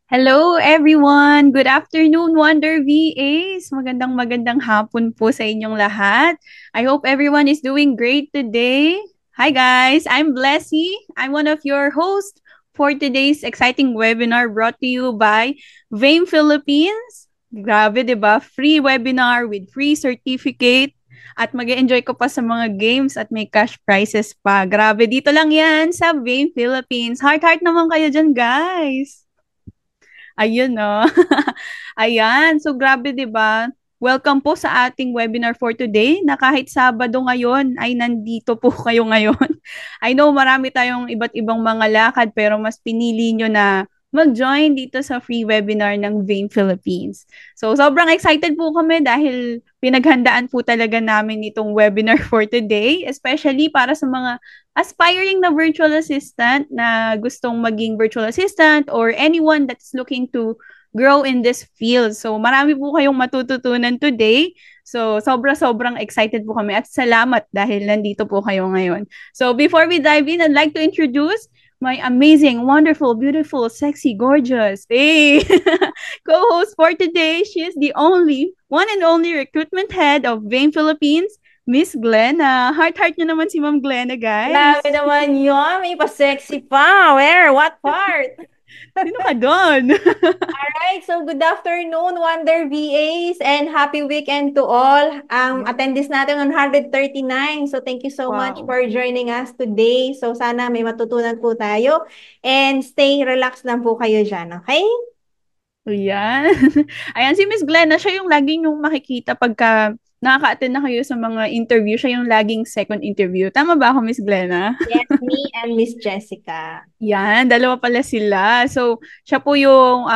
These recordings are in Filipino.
Hello everyone! Good afternoon, Wonder VAs! Magandang hapon po sa inyong lahat. I hope everyone is doing great today. Hi guys, I'm Blessy. I'm one of your hosts for today's exciting webinar brought to you by VAME Philippines. Grabe, di ba? Free webinar with free certificate at mag-enjoy ko pa sa mga games at may cash prizes pa. Grabe, dito lang yan sa VAME Philippines. Heart naman kayo dyan, guys! Ayun, no? Ayan. So, grabe, di ba? Welcome po sa ating webinar for today na kahit Sabado ngayon ay nandito po kayo ngayon. I know marami tayong iba't ibang mga lakad pero mas pinili nyo na mag-join dito sa free webinar ng Vein Philippines. So, sobrang excited po kami dahil pinaghandaan po talaga namin itong webinar for today, especially para sa mga aspiring na virtual assistant na gustong maging virtual assistant or anyone that's looking to grow in this field. So, marami po kayong matututunan today. So, sobrang excited po kami at salamat dahil nandito po kayo ngayon. So, before we dive in, I'd like to introduce my amazing, wonderful, beautiful, sexy, gorgeous, hey, co-host for today. She is the one and only recruitment head of Vein Philippines, Miss Glenna. Heart nyo naman si Ma'am Glenna, Grabe guys. naman yun. May pa-sexy pa. Where? What part? Sino ka doon? Alright, so good afternoon, Wonder VAs, and happy weekend to all. Attendees natin 139. So thank you so much Wow. for joining us today. So sana may matutunan po tayo. And stay relaxed lang po kayo dyan, okay? Ayan. Ayan, si Miss Glenna, siya yung laging yung makikita pagka nakaka-attend na kayo sa mga interview. Siya yung laging second interview. Tama ba ako, Miss Glenna? Yes, me and Miss Jessica. Yan, dalawa pala sila. So, siya po yung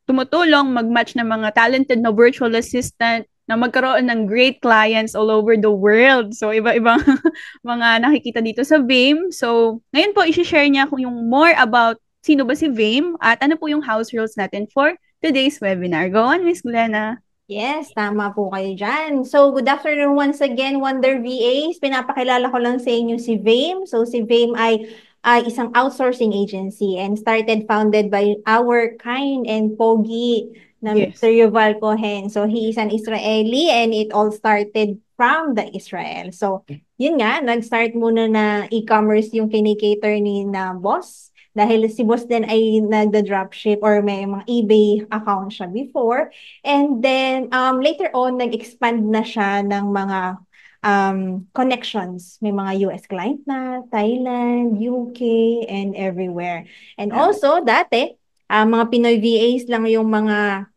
tumutulong mag-match ng mga talented na virtual assistant na magkaroon ng great clients all over the world. So, iba-ibang mga nakikita dito sa VAME. So, ngayon po, isi-share niya kung yung more about sino ba si VAME at ano po yung house rules natin for today's webinar. Go on, Miss Glenna. Yes, tama po kayo dyan. So, good afternoon once again, Wonder VAs. Pinapakilala ko lang sa inyo si VAME. So, si VAME ay isang outsourcing agency and founded by our kind and pogi na Yes. Mr. Yuval Cohen. So, he is an Israeli and it all started from the Israel. So, yun nga, nag-start muna na e-commerce yung kinikater ni na boss. Dahil si boss din ay nagda-dropship or may mga eBay account siya before. And then, later on, nag-expand na siya ng mga connections. May mga US client na, Thailand, UK, and everywhere. And Yeah. also, dati, mga Pinoy VAs lang yung mga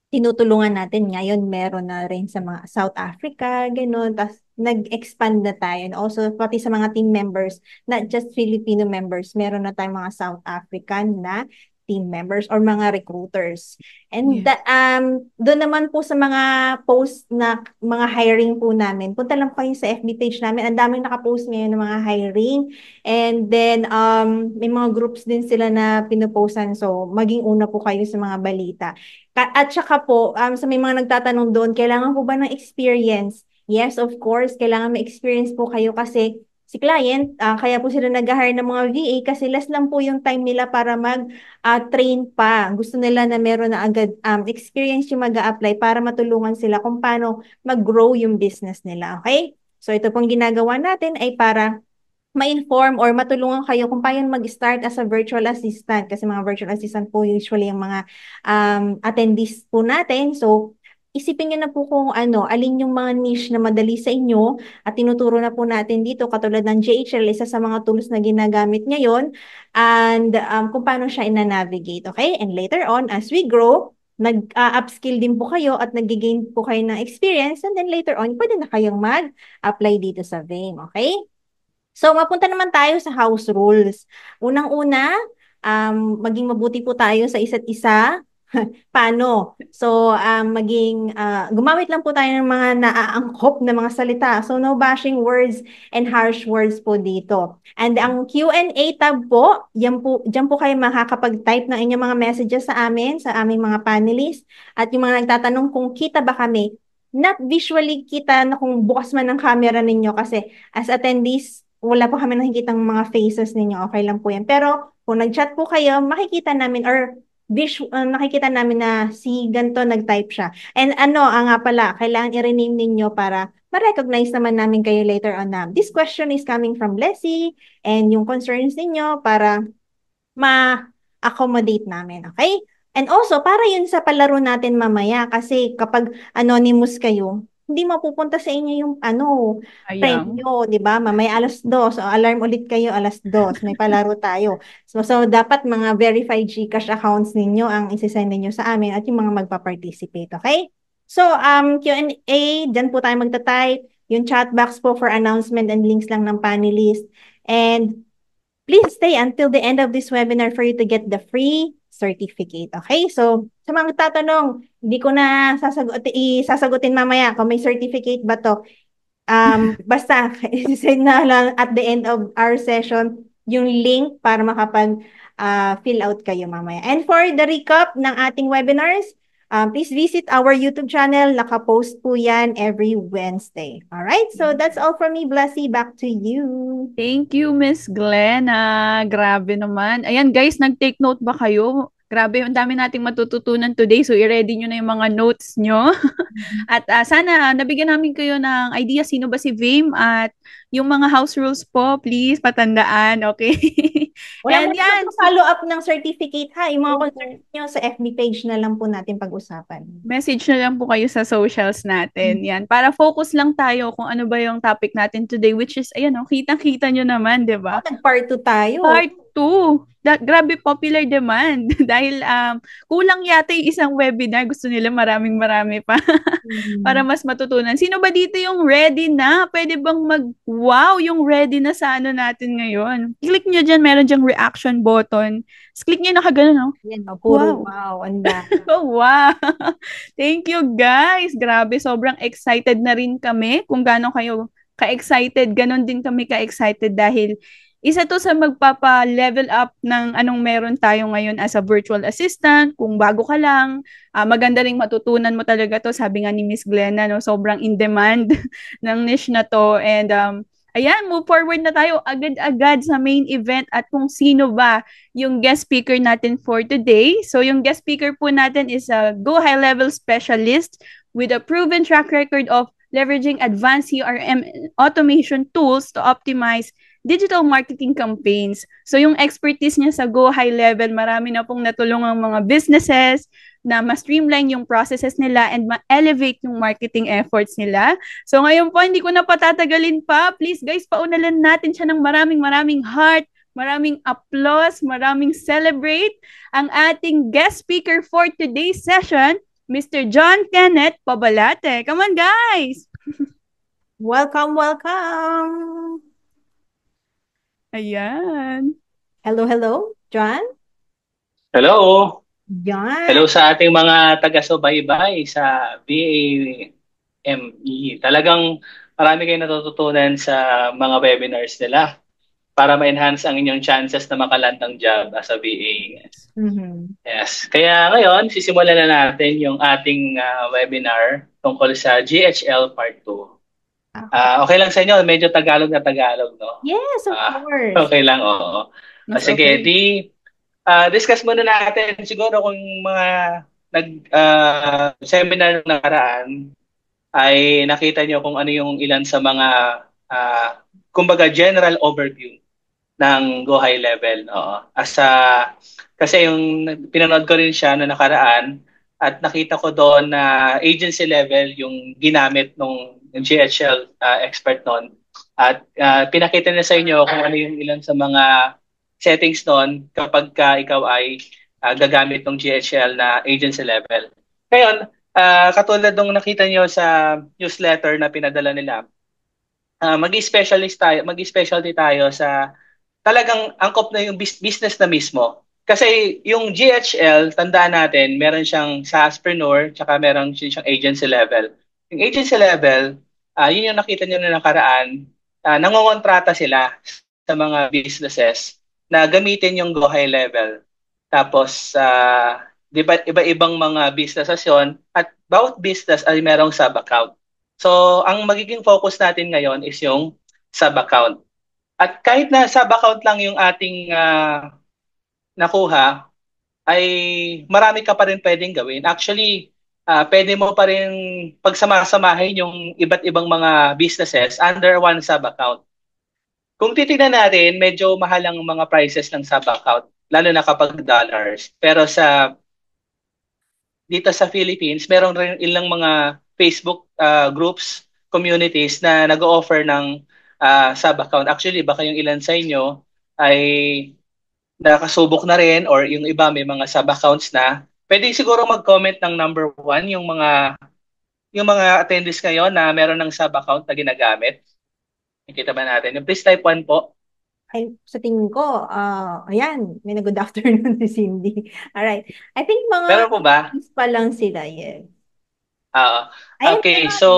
tinutulungan natin. Ngayon, meron na rin sa mga South Africa, gano'n. Tapos, nag-expand na tayo. And also, pati sa mga team members, not just Filipino members, meron na tayong mga South African na team members or mga recruiters. And Yes. doon naman po sa mga post na mga hiring po namin, punta lang po kayo sa FB page namin. Ang daming nakapost ngayon ng mga hiring. And then, may mga groups din sila na pinuposan. So, maging una po kayo sa mga balita. At saka po, sa may mga nagtatanong doon, kailangan po ba ng experience? Yes, of course, kailangan may experience po kayo kasi si client, kaya po sila nag-hire ng mga VA kasi less lang po yung time nila para mag-train pa. Gusto nila na meron na agad experience yung mag-a-apply para matulungan sila kung paano mag-grow yung business nila. Okay? So ito pong ginagawa natin ay para ma-inform or matulungan kayo kung paano mag-start as a virtual assistant kasi mga virtual assistant po usually yung mga attendees po natin. So, isipin niyo na po kung ano, alin yung mga niche na madali sa inyo at tinuturo na po natin dito katulad ng JHL, isa sa mga tools na ginagamit ngayon and kung paano siya ina-navigate, okay? And later on, as we grow, nag-upskill din po kayo at nag-gain po kayo ng experience and then later on, pwede na kayong mag-apply dito sa VAME, okay? So, mapunta naman tayo sa house rules. Unang-una, maging mabuti po tayo sa isa't isa. Paano? So, gumamit lang po tayo ng mga naaangkop na mga salita. So, no bashing words and harsh words po dito. And ang Q&A tab po, dyan po kayo makakapag-type ng inyong mga messages sa amin, sa aming mga panelists. At yung mga nagtatanong kung kita ba kami, not visually kita na kung bukas man ang camera ninyo kasi as attendees, wala po kami nakikitang mga faces ninyo. Okay lang po yan. Pero kung nag-chat po kayo, makikita namin or nakikita namin na si ganito nag-type siya. And ano, nga pala, kailangan i-rename ninyo para ma-recognize naman namin kayo later on na this question is coming from Leslie and yung concerns ninyo para ma-accommodate namin. Okay? And also, para yun sa palaro natin mamaya kasi kapag anonymous kayo, hindi mapupunta sa inyo yung Ayang. premyo, di ba? Mamaya alas 2, so alarm ulit kayo alas 2, may palaro tayo. So dapat mga verified GCash accounts ninyo ang isisend ninyo sa amin at yung mga magpa-participate, okay? So, Q&A, dyan po tayo magta-type. Yung chat box po for announcement and links lang ng panelist. And please stay until the end of this webinar for you to get the free certificate. Okay? So, sa mga tatanong, hindi ko na sasagutin mamaya kung may certificate ba to. Basta, isend na lang at the end of our session yung link para makapag fill out kayo mamaya. And for the recap ng ating webinars, please visit our YouTube channel. Nakapost po yan every Wednesday. Alright? So, that's all from me, Blessy. Back to you. Thank you, Miss Glenna. Grabe naman. Ayan, guys, nag-take note ba kayo? Grabe, ang dami nating matututunan today. So, i-ready nyo na yung mga notes nyo. At sana nabigyan namin kayo ng idea sino ba si Vim at yung mga house rules po, please patandaan, okay? Wala mo And yan, follow up ng certificate ha. Yung mga opo. concerns nyo sa FB page na lang po natin pag-usapan. Message na lang po kayo sa socials natin. Yan, para focus lang tayo kung ano ba yung topic natin today, which is, ayan, oh, kitang-kita nyo naman, di ba? Nag-part 2 tayo. Part 2. Grabe popular demand. Dahil kulang yata yung isang webinar. Gusto nila marami pa para mas matutunan. Sino ba dito yung ready na? Pwede bang wow yung ready na sa ano natin ngayon? Click nyo dyan, meron dyang reaction button. Just click nyo nakagano, no? Yan, puro Wow. wow. Anda. Oh, wow. Thank you, guys. Grabe, sobrang excited na rin kami kung gaano kayo ka-excited. Ganon din kami ka-excited dahil isa to sa magpapa-level up ng anong meron tayo ngayon as a virtual assistant. Kung bago ka lang, maganda ring matutunan mo talaga to. Sabi nga ni Miss Glenna, no, sobrang in demand ng niche na to. And ayan, move forward na tayo agad-agad sa main event at kung sino ba yung guest speaker natin for today. So yung guest speaker po natin is a Go High Level specialist with a proven track record of leveraging advanced CRM automation tools to optimize digital marketing campaigns. So yung expertise niya sa Go High Level, marami na pong natulungang mga businesses na ma-streamline yung processes nila and ma-elevate yung marketing efforts nila. So ngayon po, hindi ko na patatagalin pa. Please guys, paunalan natin siya ng maraming heart, maraming applause, maraming celebrate ang ating guest speaker for today's session, Mr. John Kenneth Pabalate. Come on, guys! Welcome, welcome! Ayan. Hello, John? Hello! Yan. Hello sa ating mga taga-subaybay sa BAME. Talagang marami kayong natututunan sa mga webinars nila para ma-enhance ang inyong chances na makaland ng job as a BA. Yes. Kaya ngayon, sisimulan na natin yung ating webinar tungkol sa GHL Part 2. Okay lang sa inyo, medyo Tagalog na Tagalog, no? Yes, of course. Okay lang, oo. Sige, discuss muna natin siguro kung mga nag-seminar na nakaraan ay nakita nyo kung ano yung ilan sa mga kumbaga general overview ng Go High Level. Kasi yung pinanood ko rin siya na nakaraan at nakita ko doon na agency level yung ginamit ng GHL expert noon. At pinakita niya sa inyo kung ano yung ilan sa mga settings noon kapag ikaw ay gagamit ng GHL na agency level. Ngayon, katulad ng nakita niyo sa newsletter na pinadala nila, mag-specialty tayo sa talagang angkop na yung business na mismo. Kasi yung GHL, tandaan natin, meron siyang SaaSpreneur, tsaka meron siyang agency level. Yung agency level, yun yung nakita nyo na nakaraan, nangongontrata sila sa mga businesses na gamitin yung Go High Level. Tapos, iba-ibang mga businesses yun, at bawat business ay merong sub-account. So, ang magiging focus natin ngayon is yung sub-account. At kahit na sub-account lang yung ating nakuha, ay marami ka pa rin pwedeng gawin. Actually, pwede mo pa rin pagsamasamahin yung iba't ibang mga businesses under one sub-account. Kung titignan natin, medyo mahal ang mga prices ng sub-account, lalo na kapag dollars. Pero dito sa Philippines, meron rin ilang mga Facebook groups, communities na nag-offer ng sub-account. Actually, baka yung ilan sa inyo ay nakasubok na rin or yung iba may mga sub-accounts na. Pwede siguro mag-comment ng number one yung mga attendees ngayon na meron ng sub-account na ginagamit. Nakita ba natin? Yung please type 1 po. Ay, sa tingin ko, ayan, may good afternoon si Cindy. Alright. I think Meron mga po ba? pa lang sila, yes. Oo. Ayan, Okay, so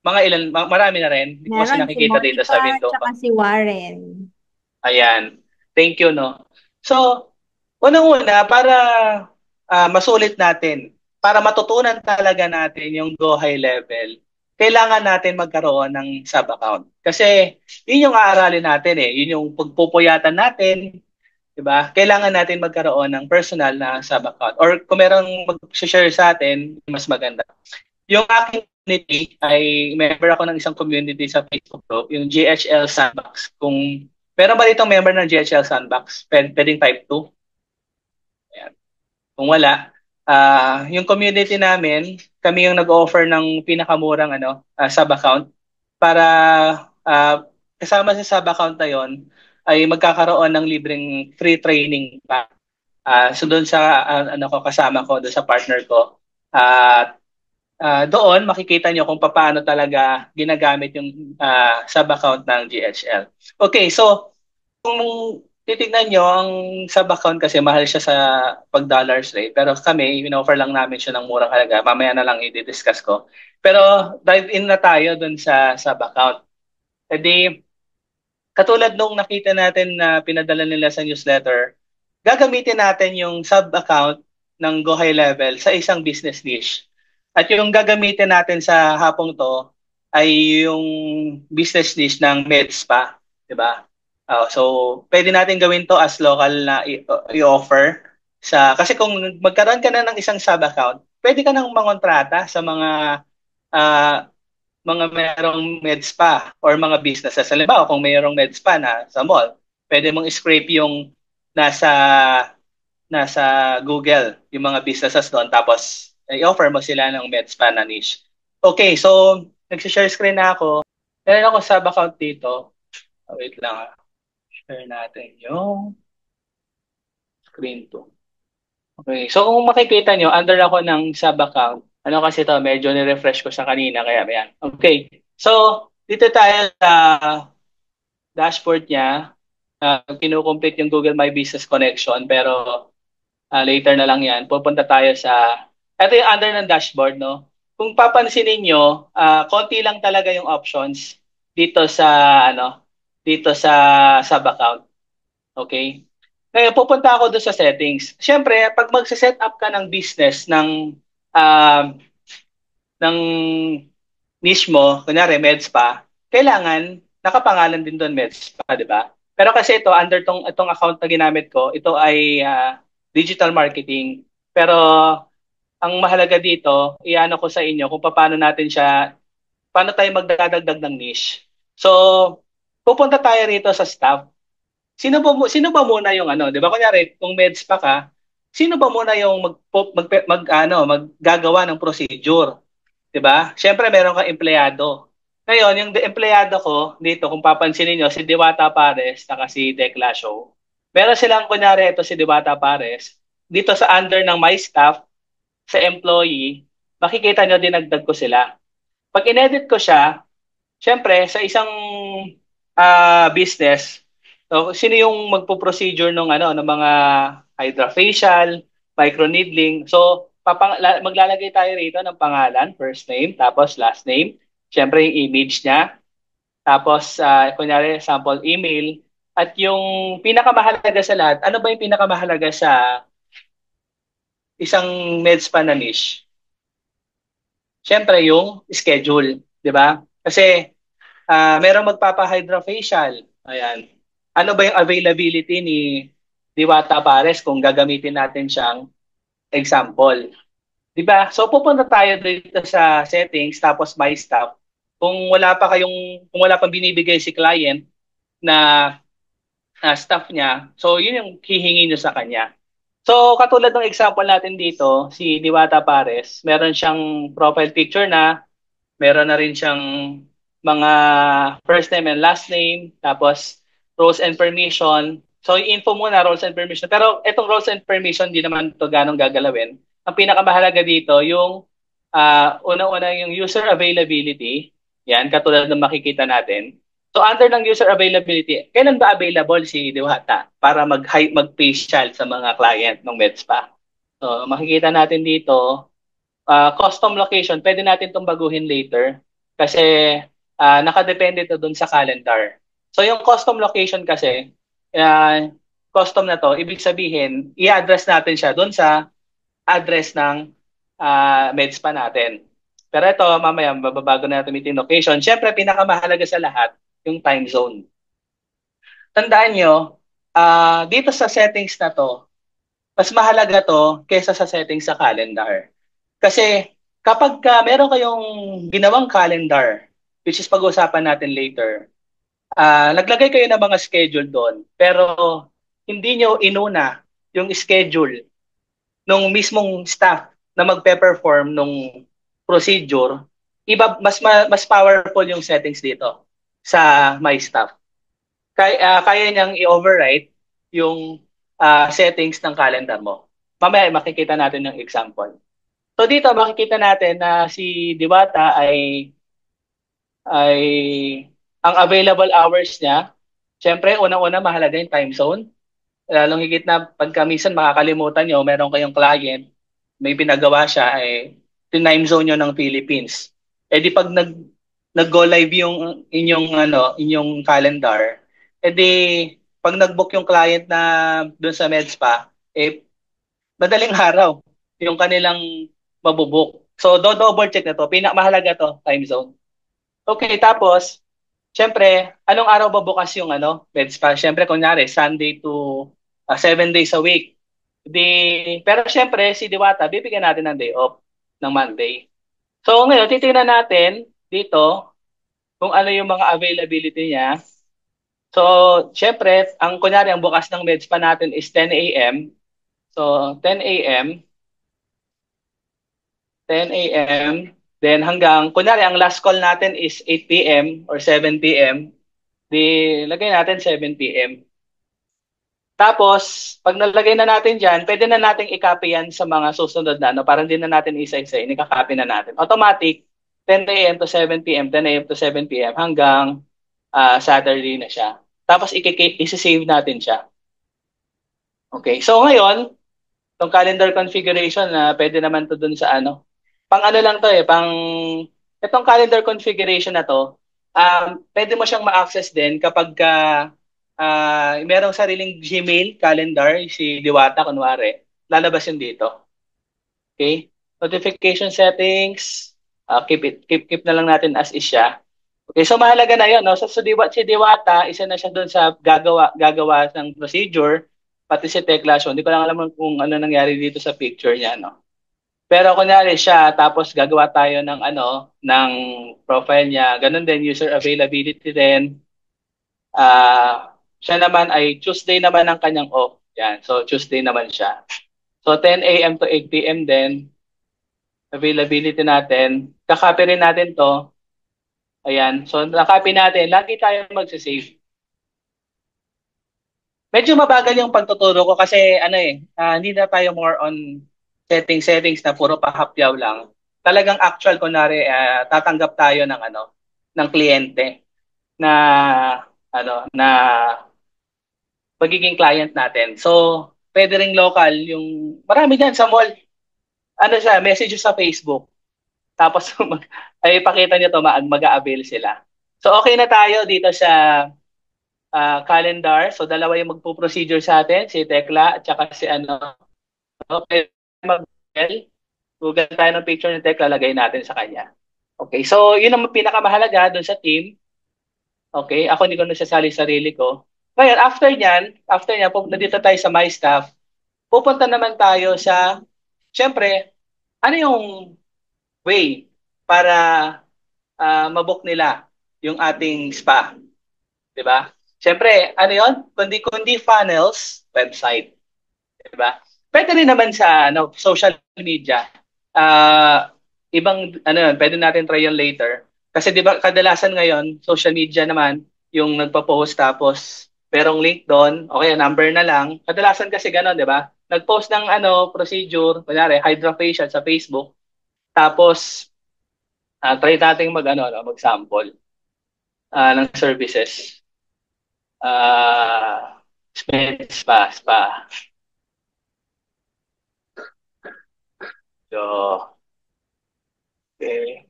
mga ilan, marami na rin. Hindi ko kasi meron si nakikita dito Monica sa window ko. tsaka si Warren. Ayan. Thank you, no? So, unang-una, para masulit natin, para matutunan talaga natin yung Go High level, kailangan natin magkaroon ng sub-account. Kasi, yun yung aaralin natin eh. Yun yung pagpupuyatan natin, di ba? Kailangan natin magkaroon ng personal na sub-account. Or kung merong mag-share sa atin, mas maganda. Yung aking community ay member ako ng isang community sa Facebook group, yung GHL Sandbox. Kung meron ba ditong member ng GHL Sandbox, pwedeng type 2. Ayan. Kung wala, yung community namin, kami yung nag-offer ng pinakamurang sub-account para kasama sa sub-account na yon ay magkakaroon ng libreng free training pa. So doon sa kasama ko, doon sa partner ko, at doon makikita nyo kung paano talaga ginagamit yung sub-account ng GHL. Okay, so kung titignan nyo, ang sub-account kasi mahal siya sa pag-dollars rate. Pero kami, in-offer lang namin siya ng murang halaga. Mamaya na lang i-discuss ko. Pero dive in na tayo dun sa sub-account. E di, katulad nung nakita natin na pinadala nila sa newsletter, gagamitin natin yung sub-account ng Go High Level sa isang business niche. At yung gagamitin natin sa hapong to ay yung business niche ng med spa, 'di ba? So pwede natin gawin to as local na i-offer kasi kung magkaroon ka na ng isang sub-account, pwede ka nang mangontrata sa uh, mga merong med spa or mga businesses. Halimbawa, kung mayroong med spa na sa mall, pwede mong scrape yung nasa Google, yung mga businesses doon, tapos i-offer mo sila ng med spa na niche. Okay, so nag-share screen na ako. Meron ako sub-account dito. Wait lang. Share natin yung screen to. Okay, so kung makikita nyo, under ako ng sub-account, kasi to, medyo ni-refresh ko sa kanina, kaya yan. Okay, so dito tayo sa dashboard niya. Kinukomplete yung Google My Business Connection, pero later na lang yan. Pupunta tayo ito yung under ng dashboard, no? Kung papansinin nyo, konti lang talaga yung options dito sa sub-account. Okay? Ngayon, pupunta ako doon sa settings. Siyempre, pag magse-set up ka ng business ng niche mo, kunyari med spa, kailangan nakapangalan din doon med spa, di ba? Pero kasi ito, under itong account na ginamit ko, ito ay digital marketing. Pero ang mahalaga dito, iano ko sa inyo kung paano tayo magdadagdag ng niche. So, pupunta tayo rito sa staff. Sino ba muna yung 'di ba? Kunyari, kung med spa ka, sino ba muna yung maggagawa ng procedure, 'di ba? Syempre meron kang empleyado. Ngayon, yung empleyado ko dito, kung papansinin niyo, si Diwata Pares at si Decla Show. Meron silang kunyari ito si Diwata Pares. Dito sa under ng my staff, sa employee, makikita niyo dinagdag ko sila. Pag inedit ko siya, syempre sa isang business, so, sino yung magpo-procedure ng mga hydrofacial, microneedling. So, maglalagay tayo rito ng pangalan, first name, tapos last name. Siyempre, yung image niya. Tapos, kunyari, sample email. At yung pinakamahalaga sa lahat, ano ba yung pinakamahalaga sa isang med spa na niche? Siyempre, yung schedule. Di ba? Kasi, merong magpapa-hydrofacial. Ayan. Ano ba yung availability Diwata Pares kung gagamitin natin siyang example. 'Di ba? So pupunta tayo dito sa settings tapos my staff. Kung wala pang binibigay si client na staff niya, so yun yung hihingi niyo sa kanya. So katulad ng example natin dito, si Diwata Pares, meron siyang profile picture na, meron na rin siyang mga first name and last name, tapos roles and permission. So, i-info muna roles and permission. Pero itong roles and permission, di naman ito ganong gagalawin. Ang pinakamahalaga dito, yung unang-una yung user availability. Yan, katulad ng makikita natin. So, under ng user availability, kailan ba available si Diwata para mag-facial sa mga client ng MedSpa? So, makikita natin dito, custom location, pwede natin itong baguhin later kasi nakadepende to dun sa calendar. So yung custom location kasi, custom na to, ibig sabihin, i-address natin siya dun sa address ng MedSpa natin. Pero ito, mamaya, mababago na natin meeting location. Siyempre, pinakamahalaga sa lahat, yung time zone. Tandaan nyo, dito sa settings na to, mas mahalaga to kaysa sa settings sa calendar. Kasi kapag meron kayong ginawang calendar, which is pag-uusapan natin later, naglagay kayo ng mga schedule doon, pero hindi nyo inuna yung schedule nung mismong staff na magpe-perform nung procedure, mas powerful yung settings dito sa my staff. Kaya niyang i-override yung settings ng calendar mo. Mamaya makikita natin yung example. So dito makikita natin na si Diwata ay ang available hours niya. Siyempre, unang-una mahalaga yung time zone. Lalong higit na pagka minsan makakalimutan nyo, meron kayong client, may pinagawa siya, time zone nyo ng Philippines. Di pag nag-go live yung inyong calendar, di pag nag-book yung client na doon sa MedSpa, madaling araw yung kanilang mabubuk. So, double check na to. Pinakamahalaga to, time zone. Okay, tapos, syempre, anong araw ba bukas yung MedSpa? Syempre, kunyari, Sunday to 7 days a week. Pero syempre, si Diwata, bibigyan natin ng day off ng Monday. So, ngayon, titingnan natin dito kung ano yung mga availability niya. So, syempre, kunyari, ang bukas ng MedSpa natin is 10 a.m. So, 10 a.m. 10 a.m. Then hanggang, kunyari, ang last call natin is 8 p.m. or 7 p.m. Lagay natin 7 p.m. Tapos, pag nalagay na natin dyan, pwede na nating i-copy yan sa mga susunod na, parang hindi na natin isa-isa, inika-copy na natin. Automatic, 10 a.m. to 7 p.m., 10 a.m. to 7 p.m. hanggang Saturday na siya. Tapos, isi-save natin siya. Okay, so ngayon, itong calendar configuration na pwede naman to dun sa pang lang to itong calendar configuration na to, pwede mo siyang ma-access din kapag merong sariling Gmail calendar, si Diwata kunwari, lalabas yun dito. Okay? Notification settings, keep na lang natin as is siya. Okay, so mahalaga na yun, no? So, si Diwata, isa na siya doon sa gagawa ng procedure, pati si Tekla. So, hindi ko lang alam kung ano nangyari dito sa picture niya, no? Pero kunyari siya, tapos gagawa tayo ng profile niya. Ganun din, user availability din. Siya naman ay Tuesday naman ang kanyang off. Yan. So, Tuesday naman siya. So, 10 a.m. to 8 p.m. din. Availability natin. Kakopy rin natin to. Ayan. So, nakopy natin. Lagi tayo magsisave. Medyo mabagal yung pagtuturo ko kasi hindi na tayo more on settings na puro pahapyaw lang. Talagang actual, kunwari, tatanggap tayo ng kliyente na na magiging client natin. So, pwede ring local, yung marami dyan sa mall. Messages sa Facebook. Tapos, ay pakita nyo to, mag-a-avail sila. So, okay na tayo dito sa calendar. So, dalawa yung magpo-procedure sa atin, si Tekla at saka si Okay, Google tayo ng picture ni Tekla, lagay natin sa kanya. Okay, so yun ang pinakamahalaga doon sa team. Okay, ako hindi ko nasasali sarili ko. Ngayon, after niyan, pupunta dito tayo sa My Staff. Pupunta naman tayo sa, syempre, ano yung way para mabook nila yung ating spa, 'di ba? Syempre, ano 'yon? Kundi funnels website, 'di ba? Pwede rin naman sa social media. Ibang ano 'yun, pwede natin try 'yon later. Kasi 'di ba kadalasan ngayon, social media naman yung nagpo-post tapos merong link doon, okay, number na lang. Kadalasan kasi gano'n, 'di ba? Nag-post ng procedure, kunyari hydrofacial sa Facebook, tapos try nating mag-sample ng services. Spa. So, okay.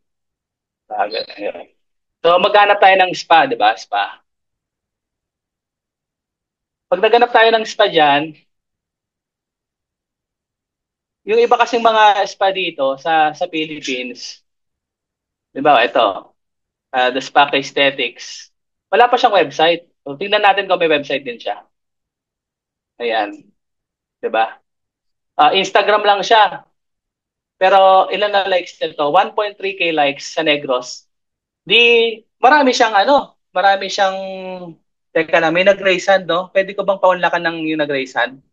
Ayun. So, maghanap tayo ng spa, di ba? Spa. Pag naganap tayo ng spa dyan, yung iba kasing mga spa dito sa Philippines, di ba, ito, The Spa Aesthetics, wala pa siyang website. So, tingnan natin kung may website din siya. Ayan, di ba? Instagram lang siya. Pero ilan na likes nito? 1.3K likes sa Negros. Di, marami siyang, teka na, may nag-raise hand, no? Pwede ko bang paunlakan ng yung nag-raise hand?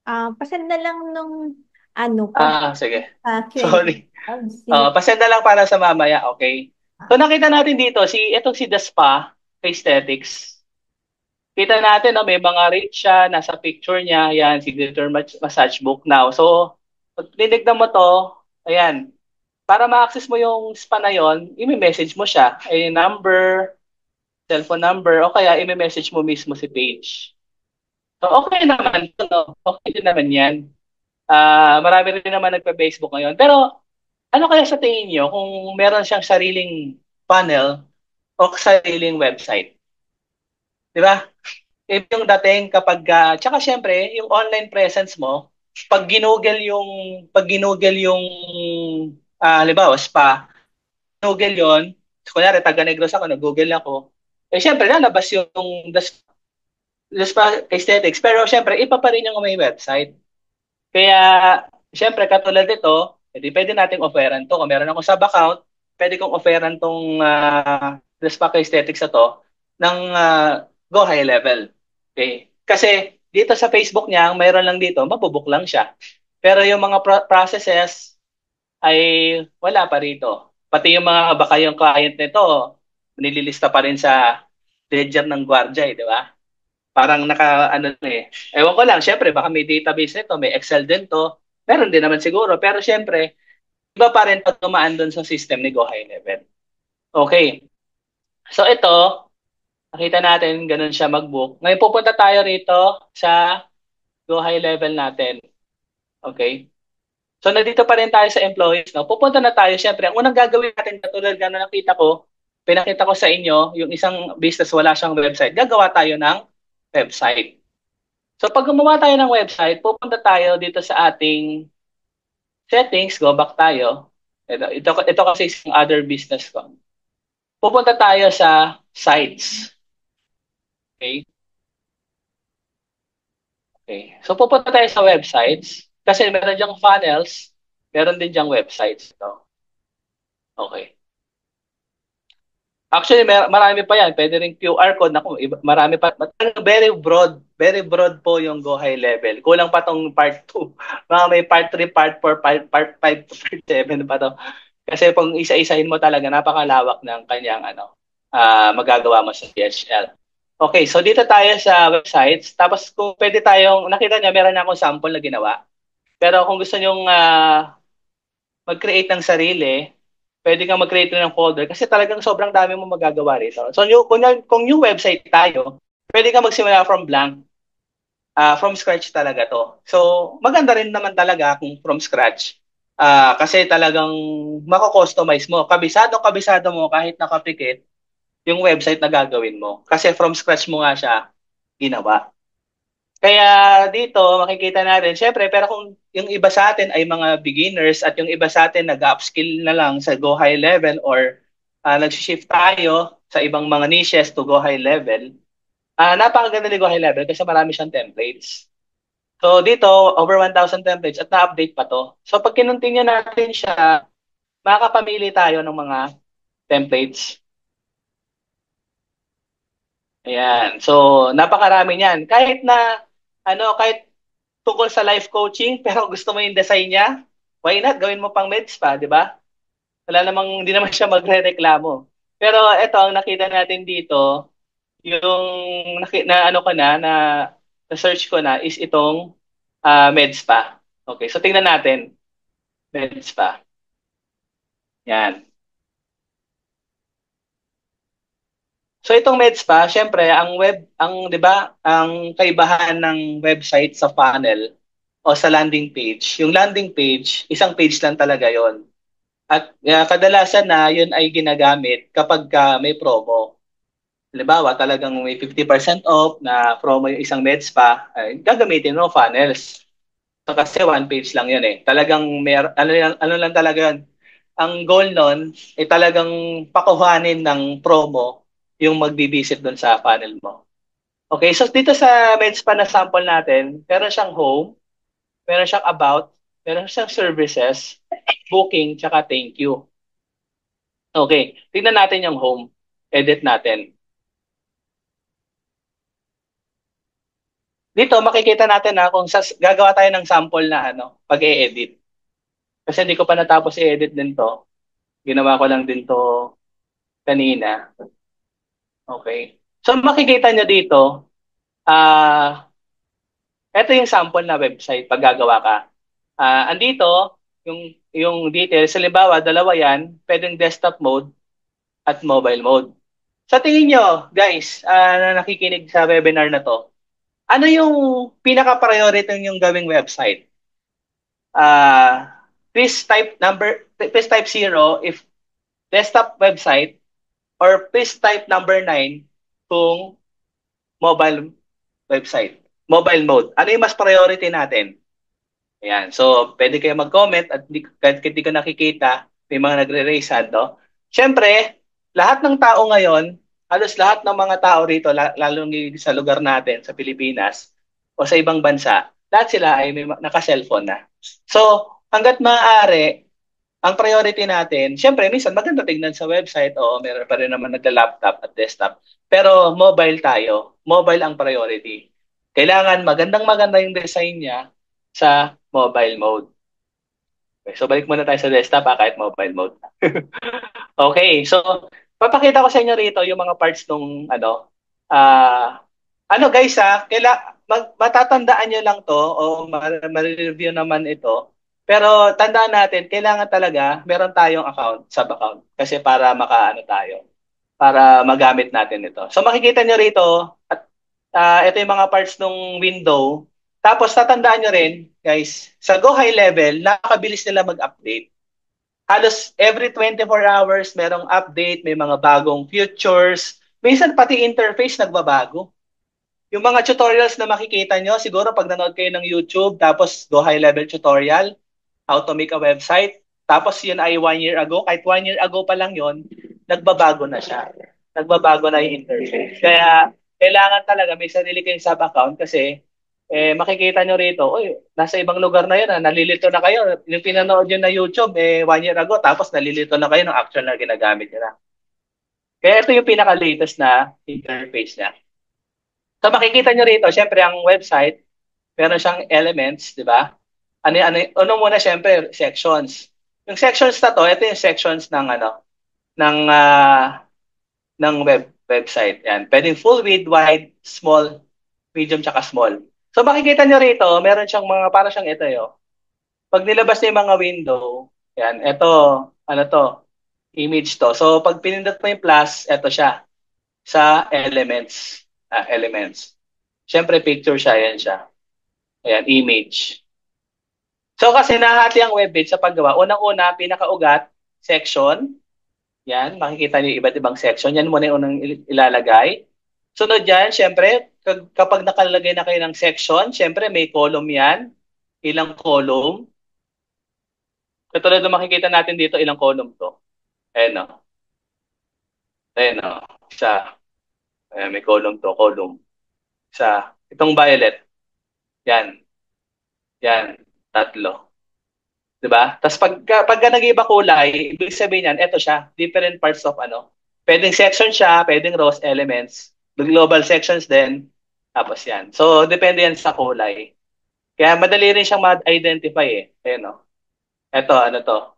Pasend na lang nung Sige. Q&A. Sorry. Pasend na lang para sa mamaya, okay? So nakita natin dito, itong si The Spa Aesthetics. Kita natin, no, may mga rate siya, nasa picture niya, yan, signature massage book now. So, pag tinignan mo to, ayan, para ma-access mo yung spa na yon, i-message mo siya. Ay, number, cellphone number, o kaya i-message mo mismo si Paige. So, okay naman. No? Okay din naman yan. Marami rin naman nagpa-Facebook ngayon. Pero, ano kaya sa tingin nyo kung meron siyang sariling panel o sariling website? Di ba? Yung dating kapag, tsaka syempre, yung online presence mo, pag ginugel yung, halimbawa, spa, Google yon, kunyari, taga Negros ako, nag-Google ako, syempre, lalabas yung the spa aesthetics, pero syempre, iba pa rin yung may website. Kaya, syempre, katulad nito, pwede nating offeran to. Kung meron akong sub-account, pwede kong offeran tong the spa aesthetics na to ng go high level. Okay? Kasi, dito sa Facebook niya, ang mayroon lang dito, mabubook lang siya. Pero yung mga processes, ay wala pa rito. Pati yung baka yung client nito, nililista pa rin sa ledger ng gwardiya, di ba? Parang ewan ko lang, syempre, baka may database nito, may Excel din to, meron din naman siguro, pero syempre, iba pa rin pag tumaan doon sa system ni Go High Level. Okay. So ito, nakita natin, ganun siya mag-book. Ngayon, pupunta tayo rito sa Go High Level natin. Okay. So, nandito pa rin tayo sa employees, no? Pupunta na tayo, syempre. Ang unang gagawin natin, katulad na pinakita ko sa inyo, yung isang business wala siyang website, gagawa tayo ng website. So, pag gumawa tayo ng website, pupunta tayo dito sa ating settings, go back tayo. Ito kasi isang other business ko. Pupunta tayo sa sites. Okay? Okay. So, pupunta tayo sa websites. Kasi meron diyang funnels, meron din diyang websites. No? Okay. Actually, marami pa yan. Pwede rin QR code. Marami pa. Very broad po yung Go High Level. Kulang pa tong part 2. Mga may part 3, part 4, part 5, part 7 pa to. Kasi pag isa-isahin mo talaga, napakalawak ng kanyang magagawa mo sa DHL. Okay, so dito tayo sa websites. Tapos kung pwede tayong, nakita niya, meron na akong sample na ginawa. Pero kung gusto nyong mag-create ng sarili, pwede kang mag-create ng folder kasi talagang sobrang dami mo magagawa rito. So kung new website tayo, pwede kang magsimula from blank. From scratch talaga to. So maganda rin naman talaga kung from scratch. Kasi talagang mako-customize mo. Kabisado mo kahit nakapikit yung website na gagawin mo. Kasi from scratch mo nga siya ginawa. Kaya dito, makikita natin, syempre, pero kung yung iba sa atin ay mga beginners at yung iba sa atin nag-upskill na lang sa Go High Level or nag-shift tayo, sa ibang mga niches to go high level, napakaganda ni go high level kasi marami siyang templates. So dito, over 1,000 templates at na-update pa to. So pag kinontinue natin siya, makakapamili tayo ng mga templates. Ayan. So napakarami niyan. Kahit tungkol sa life coaching, pero gusto mo yung design niya, why not? Gawin mo pang meds pa, di ba? Hindi naman siya magre-reklamo. Pero ito, ang nakita natin dito, yung ano ko na search ko na is itong med spa. Okay, so tingnan natin. Med spa. Yan. So itong med spa, syempre, ang 'di ba, ang kaibahan ng website sa funnel o sa landing page. Yung landing page, isang page lang talaga 'yon. At kadalasan na 'yun ay ginagamit kapag may promo. Halimbawa, talagang may 50% off na promo yung isang med spa, ay gagamitin mo funnels. So, kasi one page lang yun eh. Talagang ano lang talaga yun. Ang goal nun ay talagang pakuhanin ng promo yung magbibisit doon sa funnel mo. Okay, so dito sa med spa na sample natin, meron siyang home, meron siyang about, meron siyang services, booking, tsaka thank you. Okay, tingnan natin yung home. Edit natin. Dito makikita natin na kung gagawa tayo ng sample na pag-e-edit. Kasi hindi ko pa natapos i-edit din to. Ginawa ko lang din to kanina. Okay. So makikita nyo dito, ito yung sample na website pag gagawa ka. Andito, yung details, halimbawa, dalawa yan, pwedeng desktop mode at mobile mode. Sa tingin nyo, guys, na nakikinig sa webinar na to, ano yung pinaka-priority yung gawing website? Please type 0 if desktop website or please type number 9 kung mobile website. Mobile mode. Ano yung mas priority natin? Ayan. So, pwede kayo mag-comment at kahit hindi ko nakikita, may mga nagre-raise hand, no? Siyempre, lahat ng tao ngayon, halos lahat ng mga tao rito, lalo sa lugar natin, sa Pilipinas, o sa ibang bansa, lahat sila ay may naka-cellphone na. So, hanggat maaari, ang priority natin, syempre, minsan maganda tignan sa website, o meron pa rin naman nagla-laptop at desktop. Pero mobile tayo. Mobile ang priority. Kailangan magandang-maganda yung design niya sa mobile mode. Okay, so balik muna tayo sa desktop kahit mobile mode. Okay, so papakita ko sa inyo rito yung mga parts nung guys matatandaan nyo lang to o ma-review naman ito. Pero tandaan natin, kailangan talaga meron tayong account, sub-account. Kasi para para magamit natin ito. So makikita nyo rito, at ito yung mga parts ng window. Tapos tatandaan nyo rin, guys, sa Go High Level, nakakabilis nila mag-update. Halos every 24 hours, merong update, may mga bagong features. Minsan pati interface nagbabago. Yung mga tutorials na makikita nyo, siguro pag nanood kayo ng YouTube, tapos Go High Level tutorial, how to make a website, tapos yun ay 1 year ago, kahit 1 year ago pa lang yun, nagbabago na siya. Nagbabago na yung interface. Kaya kailangan talaga may sarili kayong sub-account kasi makikita nyo rito, oy, nasa ibang lugar na yun, nalilito na kayo. Yung pinanood yun na YouTube, 1 year ago, tapos nalilito na kayo ng actual na ginagamit nila. Kaya ito yung pinaka-latest na interface niya. So makikita nyo rito, syempre ang website, meron siyang elements, di ba? Ano muna syempre, sections. Yung sections na to, ito yung sections ng website. Yan. Pwedeng full width, wide, small, medium, tsaka small. So makikita nyo rito, meron siyang para siyang ito yo. Pag nilabas niyo yung mga window, yan, ito, image to. So pag pinindot mo yung plus, ito siya, sa elements. Elements. Siyempre, picture siya, yan siya. Ayan, image. So kasi nahati ang web page sa paggawa. Unang-una, pinakaugat, section. Yan, makikita niyo iba't ibang section. Yan muna yung unang ilalagay. Sunod yan, siyempre, kapag nakalagay na kayo ng section, siyempre may column yan. Ilang column. Katulad na makikita natin dito, ilang column to. Ayan o. Ayan o. Isa. Ayan, may column to, column. Isa. Itong violet. Yan. Yan. Tatlo. Diba? Tapos pagka nag-iba kulay, ibig sabihin yan, eto siya, different parts of ano. Pwedeng section siya, pwedeng rows, elements, the global sections din, tapos yan. So, depende yan sa kulay. Kaya madali rin siyang ma-identify eh. Ayan o. Eto, ano to,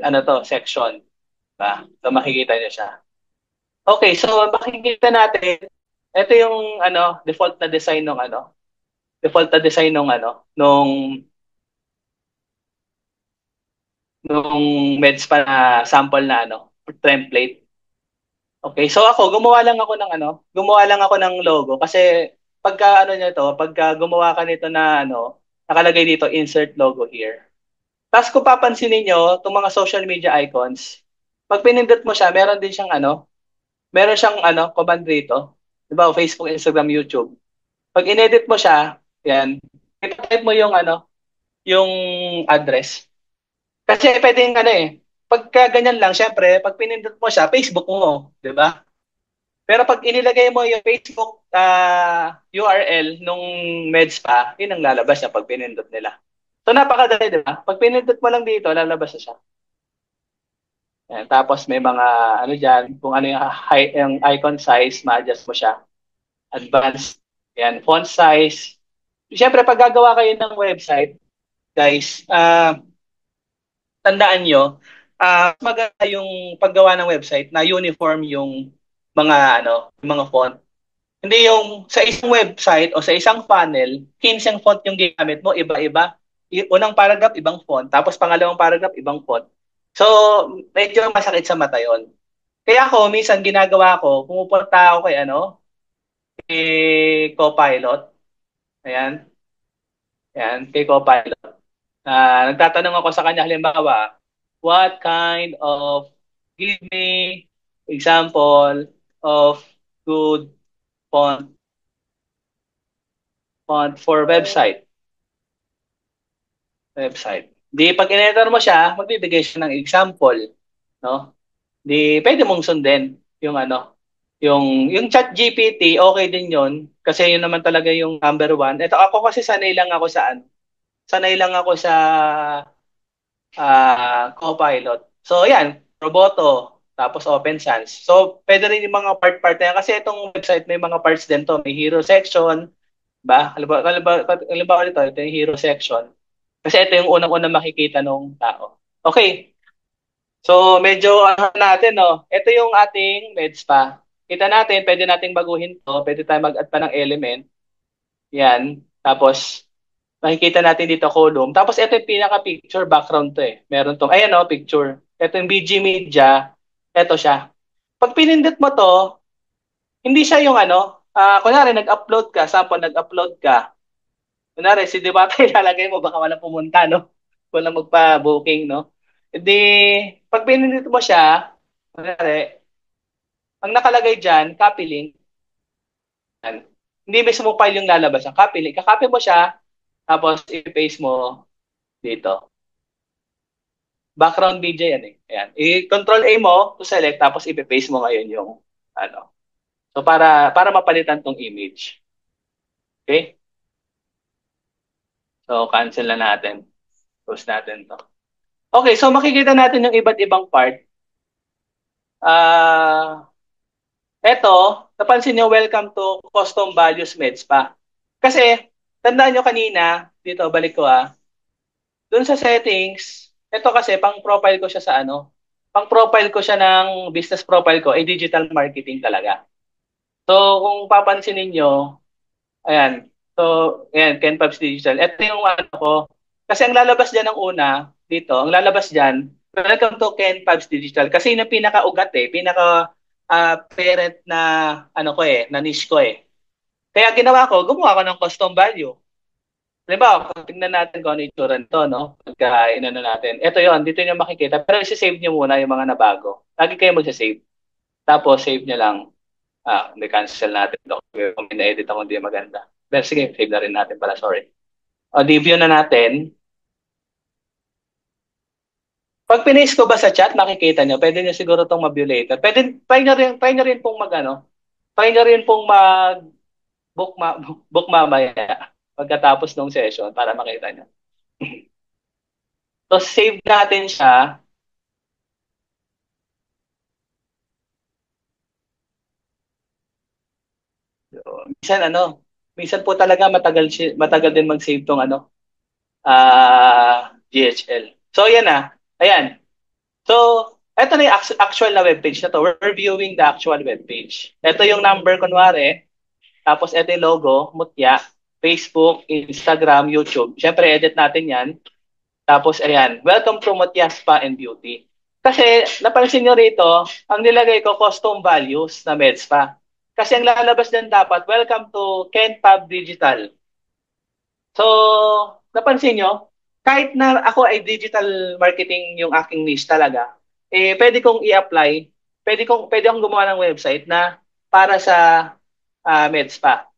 ano to, section. Diba? So, makikita niyo siya. Okay, so makikita natin, ito yung ano, default na design ng ano, default na design ng ano, nung meds pa na sample na ano, template. Okay, so ako gumawa lang ako ng logo kasi pagka ano niya to, pagka gumawa ka nito na ano, nakalagay dito insert logo here. Tapos kung papansinin niyo, itong mga social media icons, pag pinindot mo siya, meron siyang ano, command dito. 'Di ba, Facebook, Instagram, YouTube. Pag inedit mo siya, yan, i-type mo yung ano, yung address. Kasi pwedeng ano eh, pagka ganyan lang, syempre, pag pinindot mo siya, Facebook mo, 'di ba? Pero pag inilagay mo yung Facebook URL nung MedSpa, yun ang lalabas niya pag pinindot nila. So napakadali, 'di ba? Pag pinindot mo lang dito, lalabas na siya. Yan. Tapos may mga ano diyan, kung ano yung icon size, ma-adjust mo siya. Advanced, yan, font size. Siyempre, pag gagawa kayo ng website, guys, tandaan nyo, maganda yung paggawa ng website na uniform yung yung mga font. Hindi yung sa isang website o sa isang funnel, 15 font yung ginamit mo, iba-iba. Unang paragraph, ibang font. Tapos pangalawang paragraph, ibang font. So, medyo masakit sa mata yon. Kaya ako, minsan ginagawa ko, pumupunta ako kay Copilot. Ayan. Ayan, kay Copilot. Nagtatanong ako sa kanya, halimbawa, what kind of, give me example of good font for website. Website. Di pag in-enter mo siya, magbibigay siya ng example, no? Di pwede mong sundin yung ano, yung Chat GPT, okay din 'yon kasi yun naman talaga yung number one. Ito ako kasi sanay lang ako sa Copilot. So, yan, Roboto, tapos Open Sans. So, pwede rin yung mga part-part na yan. Kasi itong website may mga parts din to. May hero section, ba? Halimbawa ito yung hero section. Kasi ito yung unang-unang makikita ng tao. Okay. So, medyo natin, no? Ito yung ating MedSpa. Kita natin, pwede nating baguhin to. Pwede tayo mag-add pa ng element. Yan. Tapos, makikita natin dito column. Tapos ito yung pinaka-picture background to eh. Meron tong, ayan o, picture. Ito yung BG Media. Ito siya. Pag pinindot mo to, hindi siya yung ano, kunwari nag-upload ka, sample nag-upload ka. Kunwari, si Diwata ilalagay mo, baka walang pumunta, no? Walang magpa-booking, no? Hindi, pag pinindot mo siya, kunwari, ang nakalagay dyan, copy link, yan. Hindi mismo file yung lalabas. Ang copy link, kakopy mo siya, tapos i-paste mo dito. Background video yan eh. Ayan. I-control A mo to select tapos i-paste mo ngayon yung ano. So para mapalitan tong image. Okay? So cancel na natin. Close natin to. Okay, so makikita natin yung iba't ibang part. Eto, napansin nyo, welcome to Custom Values MedSpa. Kasi, tandaan nyo kanina, dito, balik ko doon sa settings, ito kasi pang-profile ko siya sa ano, pang-profile ko siya ng business profile ko, digital marketing talaga. So, kung papansinin niyo, ayan. So, ayan, Ken Pabs Digital. Ito yung ano ko. Kasi ang lalabas diyan ng una, dito, ang lalabas diyan, welcome to Ken Pabs Digital. Kasi yun ang pinaka-ugat parent na ano ko na niche ko eh. Kaya ginawa ko, gumawa ko ng custom value. Diba, tingnan natin kung ano yung itsura nito, no? Pagka inano natin. Ito yon, dito nyo makikita. Pero isi-save nyo muna yung mga nabago. Lagi kayo mag-save. Tapos, save nyo lang. Hindi cancel natin ito. Kung na-edit ako, hindi maganda. Pero sige, save na rin natin pala. Sorry. O, di-view na natin. Pag pinis ko ba sa chat, makikita nyo, pwede nyo siguro itong ma-view later. Pwede, try nyo rin pong try nyo rin pong book, book mamaya pagkatapos ng session para makita nyo. So, save natin siya. Minsan minsan po talaga matagal din mag-save tong GHL. So, yan na. Ayan. So, ito na yung actual na webpage na to. We're viewing the actual webpage. Ito yung number, kunwari. Tapos, ito yung logo, Mutya, Facebook, Instagram, YouTube. Siyempre, edit natin yan. Tapos, ayan. Welcome to Mutya Spa and Beauty. Kasi, napansin nyo rito, ang nilagay ko, custom values na med spa. Kasi ang lalabas din dapat, welcome to Ken Pub Digital. So, napansin nyo, kahit na ako ay digital marketing yung aking niche talaga, pwede kong i-apply, pwede akong gumawa ng website na para sa med spa.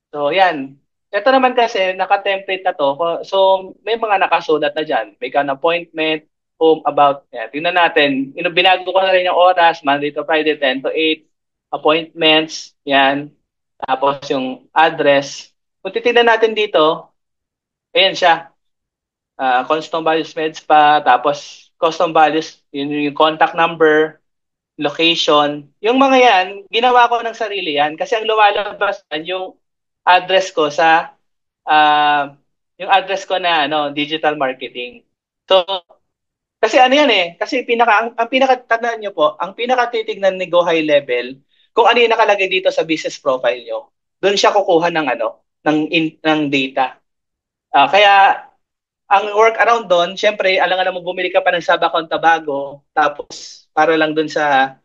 So, yan. Ito naman kasi, naka-template na to. So, may mga nakasulat na dyan. Make an appointment, home about. Yan. Tingnan natin. Binago ko na rin yung oras, Monday to Friday, 10 to 8. Appointments, yan. Tapos yung address. Kung titignan natin dito, ayan siya. Custom values med spa, tapos custom values, yun yung contact number, location. Yung mga yan, ginawa ko ng sarili yan kasi ang lumalabas yung address ko sa yung address ko na digital marketing. So, kasi yan kasi ang pinaka tandaan niyo po, ang pinaka titignan ni Go High Level kung ano yung nakalagay dito sa business profile niyo. Doon siya kukuha ng ng data. Kaya ang workaround doon, syempre, alangan mo bumili ka pa ng Sabacon Tabago, tapos para lang doon sa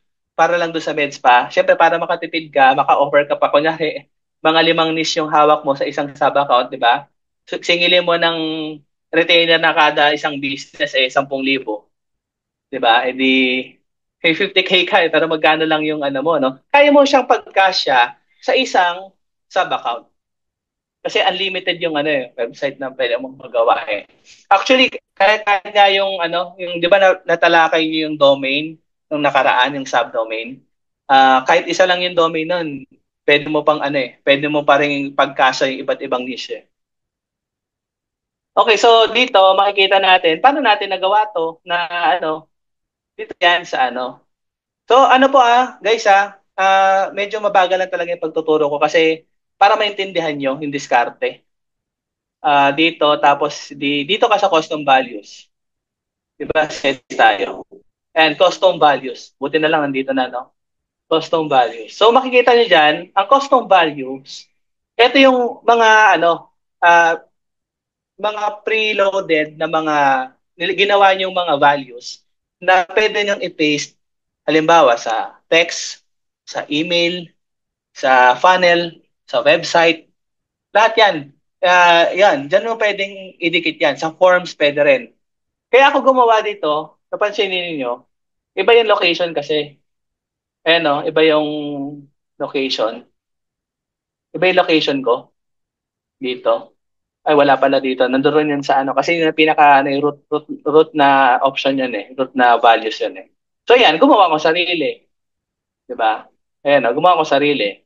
med spa. Syempre, para makatipid ka, maka-offer ka pa. Kunyari, mga 5 niche yung hawak mo sa isang Sabacon, di ba? So, singilin mo ng retainer na kada isang business 10,000. Di ba? E di, 50K ka, pero magkano lang yung mo, no? Kaya mo siyang pagkasya sa isang sub-account. Kasi unlimited yung website na pwede mong magawa eh. Actually, kaya nga yung yung 'di ba natalakay niyo yung domain nung nakaraan, yung subdomain. Kahit isa lang yung domain nun, pwede mo pang pwede mo pa ring pagkasa yung iba't ibang niche. Okay, so dito makikita natin paano natin nagawa to na dito yan sa So po guys medyo mabagal lang talaga yung pagtuturo ko kasi para maintindihan nyo yung diskarte. Dito, tapos dito ka sa custom values. Diba? Set tayo. And custom values. Buti na lang nandito na, no? Custom values. So makikita nyo dyan, ang custom values, ito yung mga preloaded na ginawa nyo mga values na pwede nyo i-paste halimbawa sa text, sa email, sa funnel, sa website. Lahat yan. Yan. Diyan mo pwedeng idikit yan. Sa forms pwede rin. Kaya ako gumawa dito, napansinin niyo, iba yung location kasi. Iba yung location. Iba yung location ko dito. Ay, wala pala dito. Nandoon yun sa kasi yung pinaka root na option yun eh. Root na values yun eh. So yan, gumawa ko sarili. Diba? Ayan, gumawa ko sarili.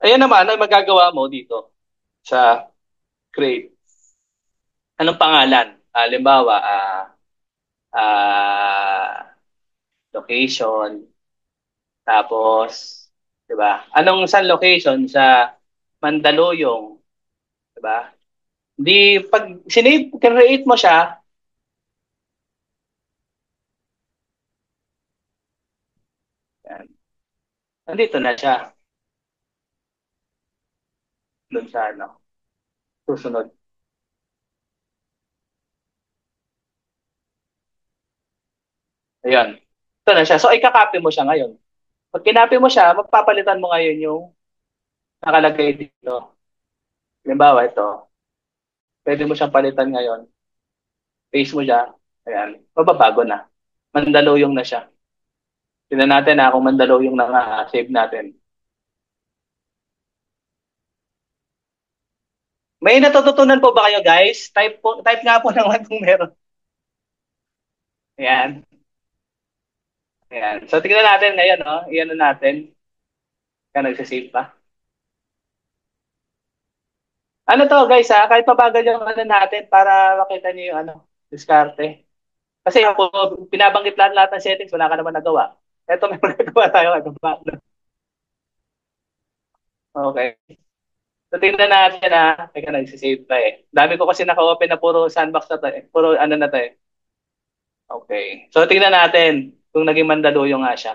Ayan naman, ang magagawa mo dito sa create. Anong pangalan? Halimbawa, location. Tapos, 'di ba? Anong sa location sa Mandaluyong, 'di ba? Di pag sinave, create mo siya, yan. Nandito na siya. Doon sa susunod. Ayun. Ito na siya. So, ikakopy mo siya ngayon. Pag kinopy mo siya, magpapalitan mo ngayon yung nakalagay dito. Halimbawa, ito. Pwede mo siyang palitan ngayon. Paste mo siya. Ayan. Mababago na. Mandaluyong na siya. Tingnan natin kung Mandaluyong na save natin. May natututunan po ba kayo, guys? Type nga po ng kung meron. Ayan. Ayan. So, tingnan natin ngayon, no? Iyan na natin. Kaya nagsisave pa. Ano to, guys, ha? Kahit pabagal yung ano natin para makita niyo yung ano, diskarte. Kasi ako, pinabanggit lahat ng settings, wala ka naman nagawa. Ito, may magagawa tayo. Okay. So, tingnan natin, ha? Teka, nagsisave pa eh. Dami ko kasi naka-open na puro sandbox na to eh. Puro ano na to eh. Okay. So, tingnan natin kung naging Mandaluyong nga siya.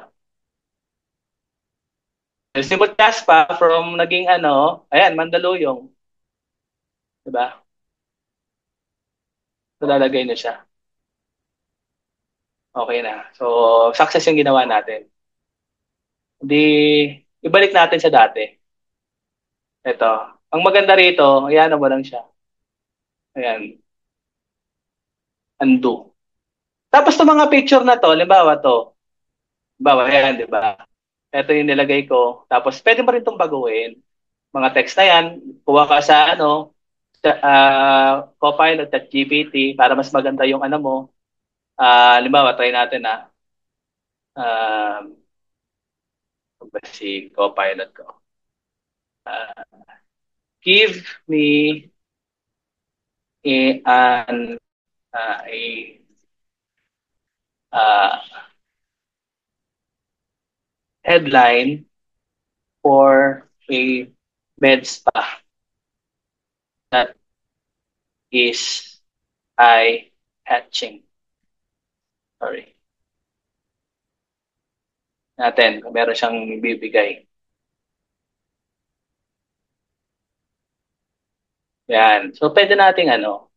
Simple task pa from naging ano, ayan, Mandaluyong. Diba? So, lalagay na siya. Okay na. So, success yung ginawa natin. Hindi, ibalik natin sa dati. Ito. Ang maganda rito, ayan mo lang siya. Ayan, undo. Tapos itong mga picture na to, limbawa to, limbawa yan, di ba? Ito yung nilagay ko. Tapos pwede mo rin itong baguhin. Mga text na yan, kuha ka sa ano, Copilot at GPT para mas maganda yung ano mo. Limbawa, try natin na si Copilot ko. Give me an a uh, headline for a med spa that is eye hatching. Sorry. Natin, kung meron siyang bibigay. Yan. So, pwede nating ano,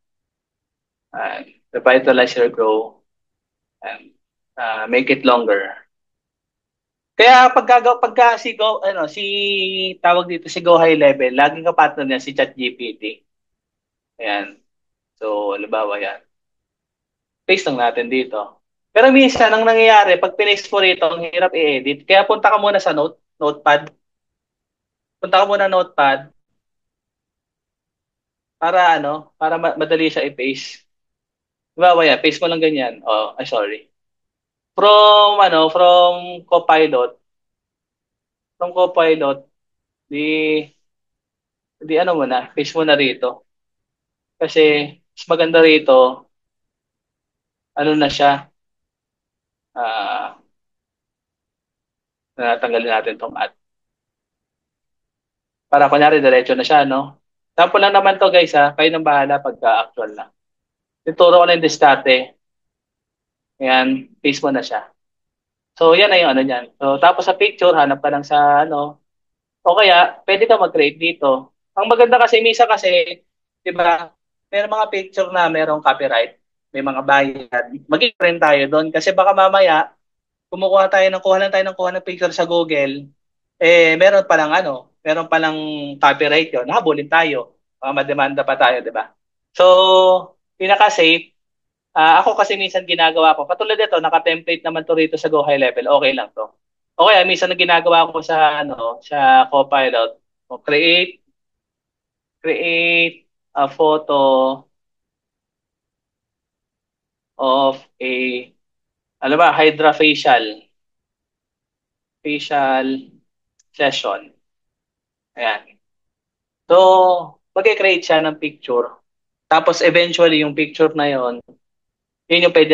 revitalize your grow and make it longer. Kaya pagka si Go, ano, si tawag dito si Go High Level, laging kapartner niya si ChatGPT. Ayan. So, halimbawa yan. Paste lang natin dito. Pero minsan, ang nangyayari, pag pinaste mo rito, ang hirap i-edit. Kaya punta ka muna sa notepad. Punta ka muna notepad para ano, para madali siya i-paste. Halimbawa yan, paste mo lang ganyan. Oh, ay sorry. From ano, from Copilot, di ano mo na, paste mo na rito. Kasi mas maganda rito, ano na siya, natanggalin natin tong ad. Para kunyari, diretso na siya, no? Sample lang naman to guys, ha? Kayo nang bahala pagka-actual na. Tuturo ko na yung diskarte. Ayan, paste mo na siya. So, yan na yung ano niyan. So, tapos sa picture, hanap ka lang sa ano. O kaya, pwede ka mag-create dito. Ang maganda kasi, minsan kasi, di ba, may mga picture na merong copyright, may mga bayad. Mag-print tayo doon. Kasi baka mamaya, kuha lang tayo ng kuha ng picture sa Google, eh, meron palang copyright yun. Habulin tayo. Mademanda pa tayo, di ba? So, pinaka-safe, ako kasi minsan ginagawa ko, katulad nito, naka-template naman to rito sa Go High Level, okay lang to. Okay, minsan na ginagawa ko sa ano, sa Copilot, create a photo of a ano ba, facial session. Ayan. So, mag-create siya ng picture. Tapos eventually yung picture na yon, yun yung pwede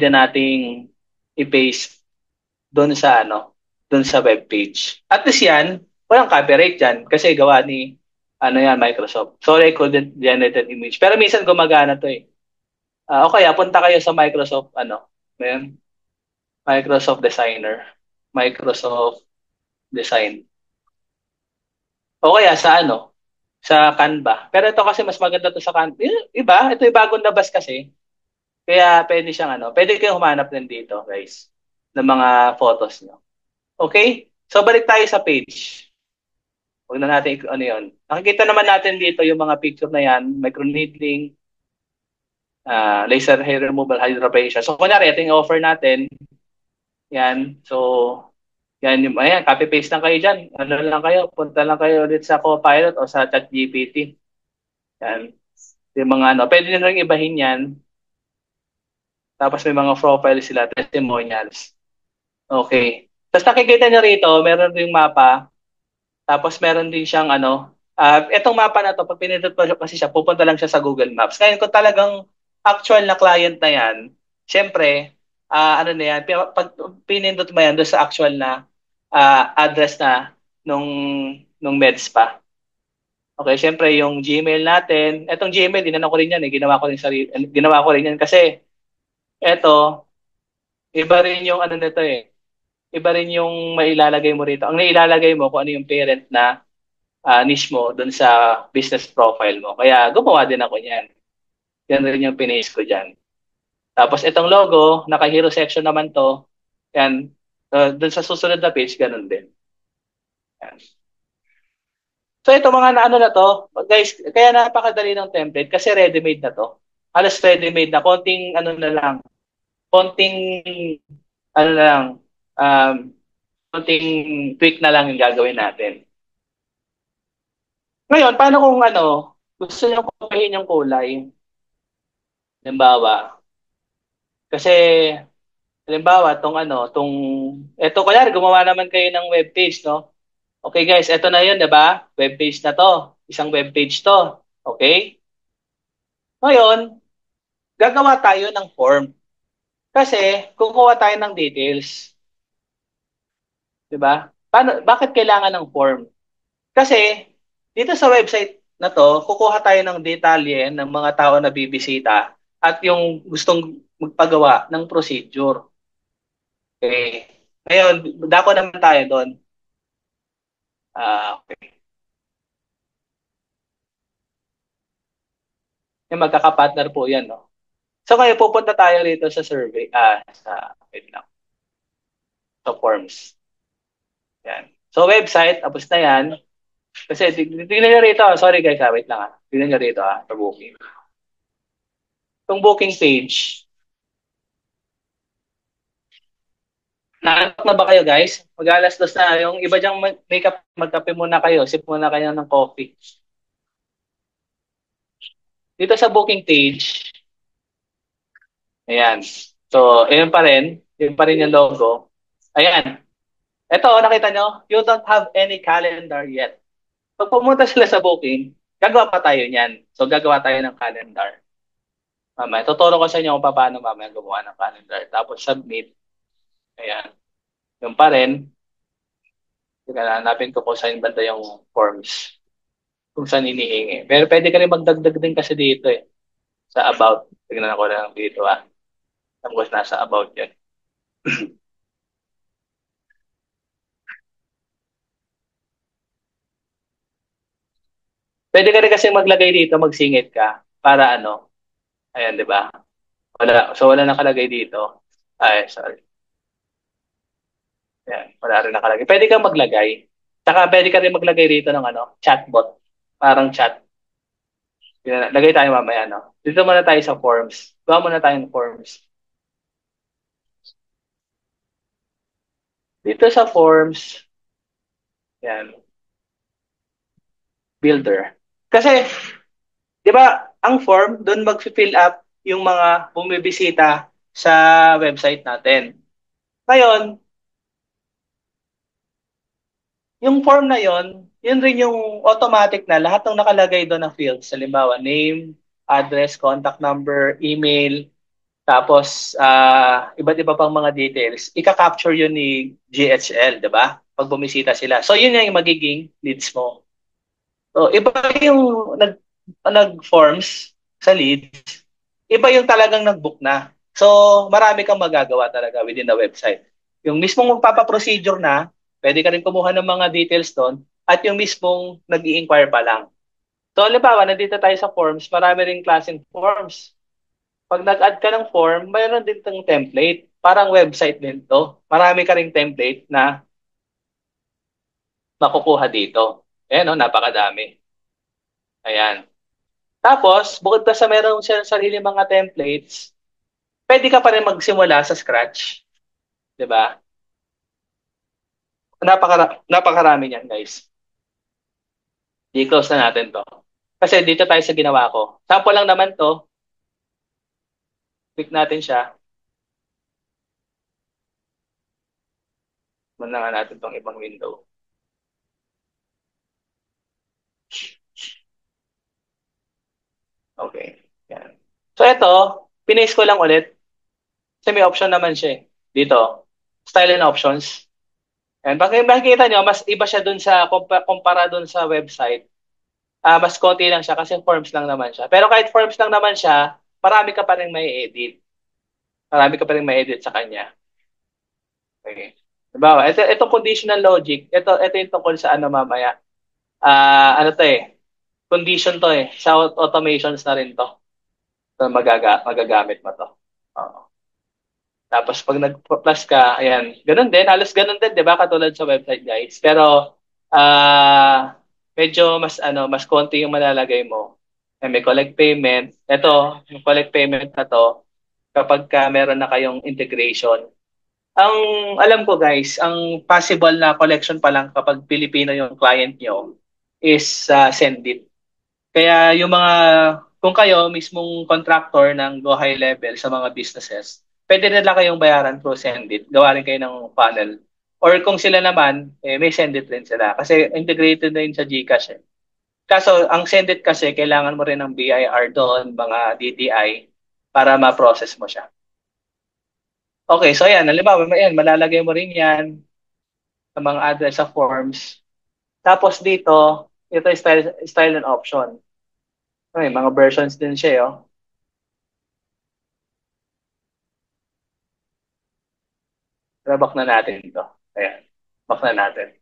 nating i-paste doon sa doon sa web page. At least yan, walang copyright yan kasi gawa ni Microsoft. Sorry, I couldn't generate an image. Pero minsan gumagana to eh. O kaya punta kayo sa Microsoft ngayon, Microsoft Designer, Microsoft Design. O kaya sa Canva. Pero ito kasi mas maganda to sa Canva. Iba, ito yung bagong labas kasi. Kaya pwede siyang pwede kayong humanap din dito, guys, ng mga photos nyo. Okay? So, balik tayo sa page. Huwag na natin yun. Nakikita naman natin dito yung mga picture na yan, microneedling, laser hair removal, hydrofacial. So, kunyari, ito yung offer natin. Yan. So, ayan, copy-paste lang kayo dyan. Ano lang kayo, punta lang kayo ulit sa Copilot o sa ChatGPT. Yan. Yung mga pwede nyo rin ibahin yan. Tapos may mga profile sila, testimonials. Okay. Tapos nakikita nyo rito, meron ring mapa. Tapos meron din siyang etong mapa na to, pag pinindot mo kasi siya, pupunta lang siya sa Google Maps. Ngayon, kung talagang actual na client na yan, syempre, ano na yan, pag pinindot mo yan doon sa actual na address na nung, nung meds pa. Okay, syempre yung Gmail natin, etong Gmail, inano ko rin yan ginawa ko rin yan kasi eto, iba rin yung ano nito eh. Iba rin yung mailalagay mo rito. Ang nailalagay mo kung ano yung parent na niche mo dun sa business profile mo. Kaya gumawa din ako niyan. Yan rin yung pinaste ko dyan. Tapos itong logo, naka-hero section naman to. Yan. Dun sa susunod na page, ganun din. Yan. So ito mga na ano na to, guys, kaya napakadali ng template kasi ready-made na to. Halos ready-made na. Konting ano na lang. Konting ano na lang. Um, konting tweak na lang yung gagawin natin. Ngayon, paano kung gusto niyo kumahin yung kulay? Halimbawa, kasi halimbawa eto kunyari gumawa naman kayo ng webpage, no? Okay guys, eto na 'yun, 'di ba? Webpage na 'to. Isang webpage 'to. Okay? Ngayon, gagawa tayo ng form. Kasi kukuha tayo ng details, 'di ba? Bakit kailangan ng form? Kasi dito sa website na 'to, kukuha tayo ng detalye ng mga tao na bibisita at yung gustong magpagawa ng procedure. Okay. Ngayon, dako naman tayo doon. Okay. Yung magkakapartner po yan, no? So, ngayon, pupunta tayo rito sa survey, wait lang, sa forms. Yan. So, website, tapos na yan. Kasi, tingnan nyo rito, sorry guys, wait lang tingnan nyo rito, sa booking. Itong booking page, naantok na ba kayo guys? Mag-alas dos na. Yung iba dyang makeup, magkape muna kayo, sip muna kayo ng coffee. Dito sa booking page, ayan. So, yun pa rin. Yun pa rin yung logo. Ayan. Ito, nakita nyo? You don't have any calendar yet. Pag pumunta sila sa booking, gagawa pa tayo niyan. So, gagawa tayo ng calendar. Mamaya, tuturo ko sa inyo kung paano mamaya gumawa ng calendar. Tapos, submit. Ayan. Yung pa rin. Hanapin ko kung saan banda yung forms. Kung saan inihingi. Pero pwede ka rin magdagdag din kasi dito eh. Sa about. Tignan ako lang dito Tapos nasa about yan. Pwede ka rin kasi maglagay dito, magsingit ka. Para ayan, di ba? Wala. So, wala nakalagay dito. Ay, sorry. Ayan, wala rin nakalagay. Pwede kang maglagay. Saka pwede ka rin maglagay dito ng chatbot. Parang chat. Lagay tayo mamaya, Dito muna tayo sa forms. Gawa muna tayo ng forms. Dito sa forms, yan, builder. Kasi, di ba, ang form, doon mag-fill up yung mga bumibisita sa website natin. Ngayon, yung form na yon, yun rin yung automatic na lahat ng nakalagay doon ng fields. Halimbawa, name, address, contact number, email, tapos iba't iba pang mga details. Ika-capture yun ni GHL, di ba? Pag bumisita sila. So, yun yung magiging leads mo. So, iba yung nag-forms sa leads. Iba yung talagang nag-book na. So, marami kang magagawa talaga within the website. Yung mismong magpapaprocedure na, pwede ka rin kumuha ng mga details doon, at yung mismong nag-i-inquire pa lang. So, halimbawa, nandito tayo sa forms, marami ring klaseng forms. Pag nag-add ka ng form, mayroon din itong template. Parang website din to. Marami ka ring template na makukuha dito. Ayan, napakadami. Ayan. Tapos, bukod pa sa meron siya sarili mga templates, pwede ka pa rin magsimula sa scratch. 'Di ba? Napakarami niyan, guys. I-close na natin to. Kasi dito tayo sa ginawa ko. Sample lang naman to. Click natin siya. Muna nga natin itong ibang window. Okay. Yan. So ito, pinaste ko lang ulit. Kasi may option naman siya eh. Dito. Style and options. And makikita nyo, mas iba siya dun sa, kumpara dun sa website. Mas konti lang siya kasi forms lang naman siya. Pero kahit forms lang naman siya, marami ka pa rin may edit. Marami ka pa rin may edit sa kanya. Okay. Diba? Itong conditional logic, ito yung tungkol sa ano mamaya. Ano to eh? Condition to eh. Sa automations na rin to. So, magagamit mo to. Oo. Tapos pag nag-plus ka, ayan, ganun din, halos ganun din, 'di ba? Katulad sa website, guys. Pero medyo mas konti yung malalagay mo. May collect payment. Ito, yung collect payment na to, kapag ka meron na kayong integration. Ang alam ko, guys, ang possible na collection pa lang kapag Pilipino yung client nyo is Sendit. Kaya yung mga, kung kayo mismong contractor ng Go High Level sa mga businesses, pwede nila kayong bayaran through Sendit. Gawa rin kayo ng funnel. Or kung sila naman, may Sendit rin sila. Kasi integrated na yun sa GCash eh. Kaso, ang Sendit kasi, kailangan mo rin ng BIR doon, mga DTI, para ma-process mo siya. Okay, so yan, halimbawa, yan, malalagay mo rin yan sa mga address sa forms. Tapos dito, ito is style and option. Okay, mga versions din siya, oh. Pero back na natin ito. Ayan, back na natin.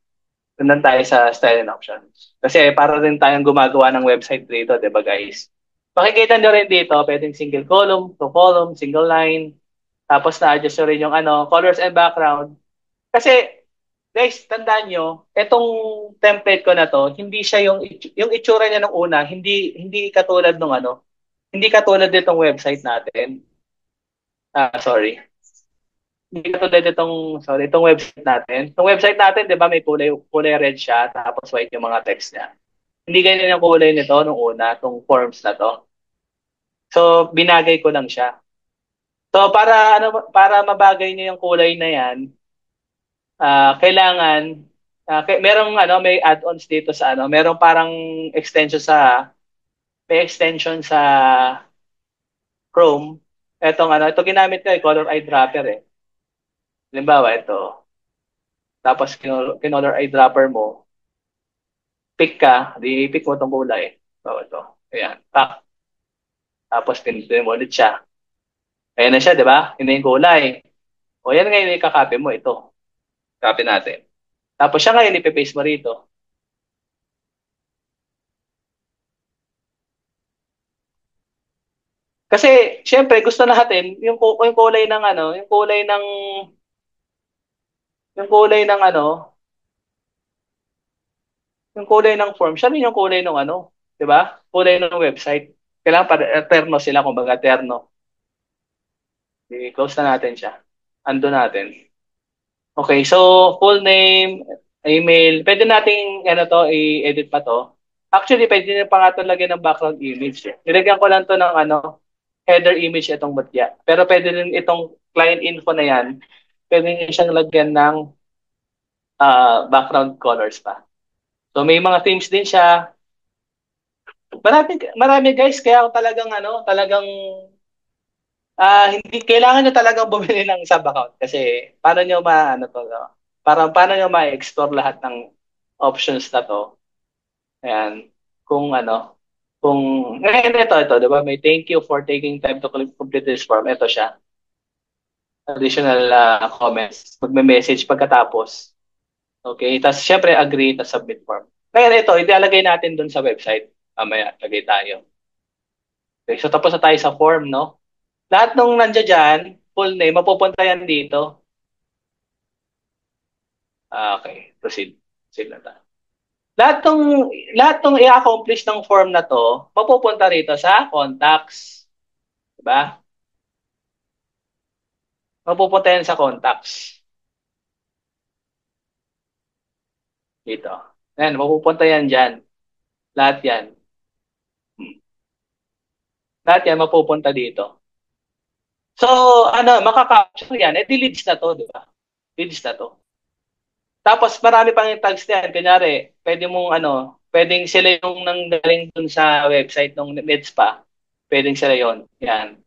Tundan tayo sa style and options. Kasi para rin tayong gumagawa ng website dito, di ba guys? Makikita nyo rin dito, pwedeng single column, two column, single line. Tapos na-adjust nyo rin yung colors and background. Kasi, guys, tandaan nyo, itong template ko na to, hindi siya yung itsura niya nung una, hindi katulad nung hindi katulad nitong website natin. Sorry. Hindi katulad itong website natin. Itong website natin, 'di ba, may kulay red siya, tapos white yung mga text niya. Hindi ganyan yung kulay nito nung una, itong forms na to. So, binagay ko lang siya. So, para mabagay niyo yung kulay na 'yan, kailangan may add-ons dito sa merong parang extension sa Chrome. Ito ginamit ko color eyedropper eh. Halimbawa, ito. Tapos kinolor eyedropper mo, pick mo itong kulay. So, ito. Ayan. Tapos pinutin mo ulit siya. Ayan na siya, di ba? Hindi yung kulay. O yan ngayon, ikakopy mo ito. Copy natin. Tapos siya ngayon, ipipaste mo rito. Kasi, syempre, gusto natin yung kulay ng yung kulay ng form, siya rin yung kulay ng 'di ba? Kulay ng website. Kailangan terno sila, kumbaga terno. I-close na natin siya. Ando natin. Okay, so full name, email, pwede nating i-edit pa to. Actually, pwede nyo pa nga ito lagyan ng background image. Nilagyan ko lang to ng header image itong mutya. Pero pwede rin itong client info na yan, pwede nyo siyang lagyan ng background colors pa. So may mga themes din siya. Marami guys, kaya talagang hindi kailangan nyo talagang bumili ng sub-account kasi paano nyo paano nyo ma-explore lahat ng options na to. Ayan. Kung ngayon ito, 'di ba? May thank you for taking time to complete this form. Ito siya. Additional comments. Magme-message pagkatapos. Okay, tapos syempre agree, tapos submit form. Ngayon ito, ilalagay natin dun sa website. Mamaya, lagay tayo. Okay, so tapos na tayo sa form, no? Lahat nung nandiyan dyan, full name, mapupunta yan dito. Okay, proceed. Proceed na tayo. Lahat ng i-accomplish ng form na to, mapupunta rito sa contacts. Diba? Mapupunta yan sa contacts. Dito. Ayan, mapupunta yan dyan. Lahat yan. Lahat yan mapupunta dito. So, makaka-capture yan. Leads na to, di ba? Leads na to. Tapos marami pang yung tags na yan. Kunyari, pwede mong pwedeng sila yung nanggaling dun sa website ng MedSpa. Pwedeng sila yon. Yan.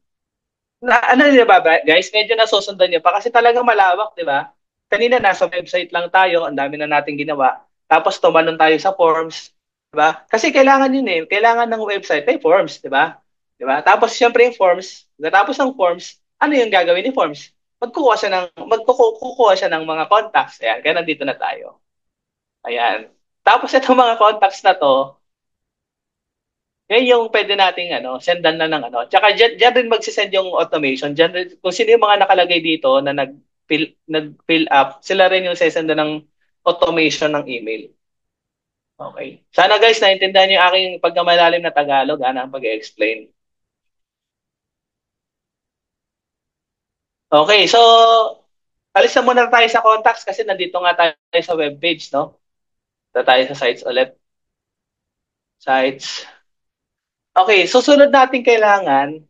Di ba, guys? Medyo nasusundan niyo pa kasi talagang malawak, di ba? Kanina nasa website lang tayo, ang dami na nating ginawa. Tapos tumalon tayo sa forms, di ba? Kasi kailangan yun eh. Kailangan ng website may forms, di ba? Di ba? Tapos syempre yung forms, tapos ng forms, ano yung gagawin ni forms? Magkukuha siya ng mga contacts. Ayan, kaya nandito na tayo. Ayan. Tapos itong mga contacts na to, yan yung pwede nating sendan na ng Tsaka dyan rin magsisend yung automation. Dyan rin, kung sino yung mga nakalagay dito na nag-fill up, sila rin yung sesenda ng automation ng email. Okay. Sana guys, naintindihan niyo yung aking pagkamalalim na Tagalog, ang pag-explain. Okay, so alis na muna tayo sa contacts kasi nandito nga tayo sa webpage, no? Ito tayo sa sites ulit. Sites. Okay, susunod natin kailangan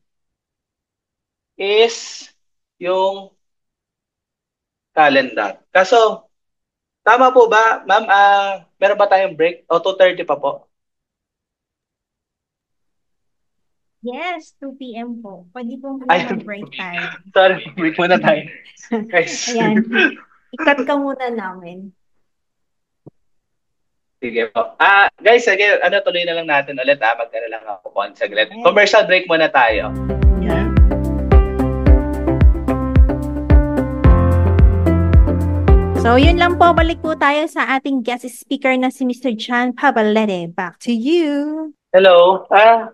is yung calendar. Kaso, tama po ba, ma'am? Meron ba tayong break? O 2:30 pa po? Yes, 2 p.m. po. Pwede po Ay, muna mag-break tayo. sorry, break muna tayo. Guys. Ayan. I-cut ka muna namin. Sige po. Guys, sige, tuloy na lang natin ulit. Magkano lang ako po saglit. Okay. Commercial break muna tayo. Yeah. So, yun lang po. Balik po tayo sa ating guest speaker na si Mr. John Pabalete. Back to you. Hello.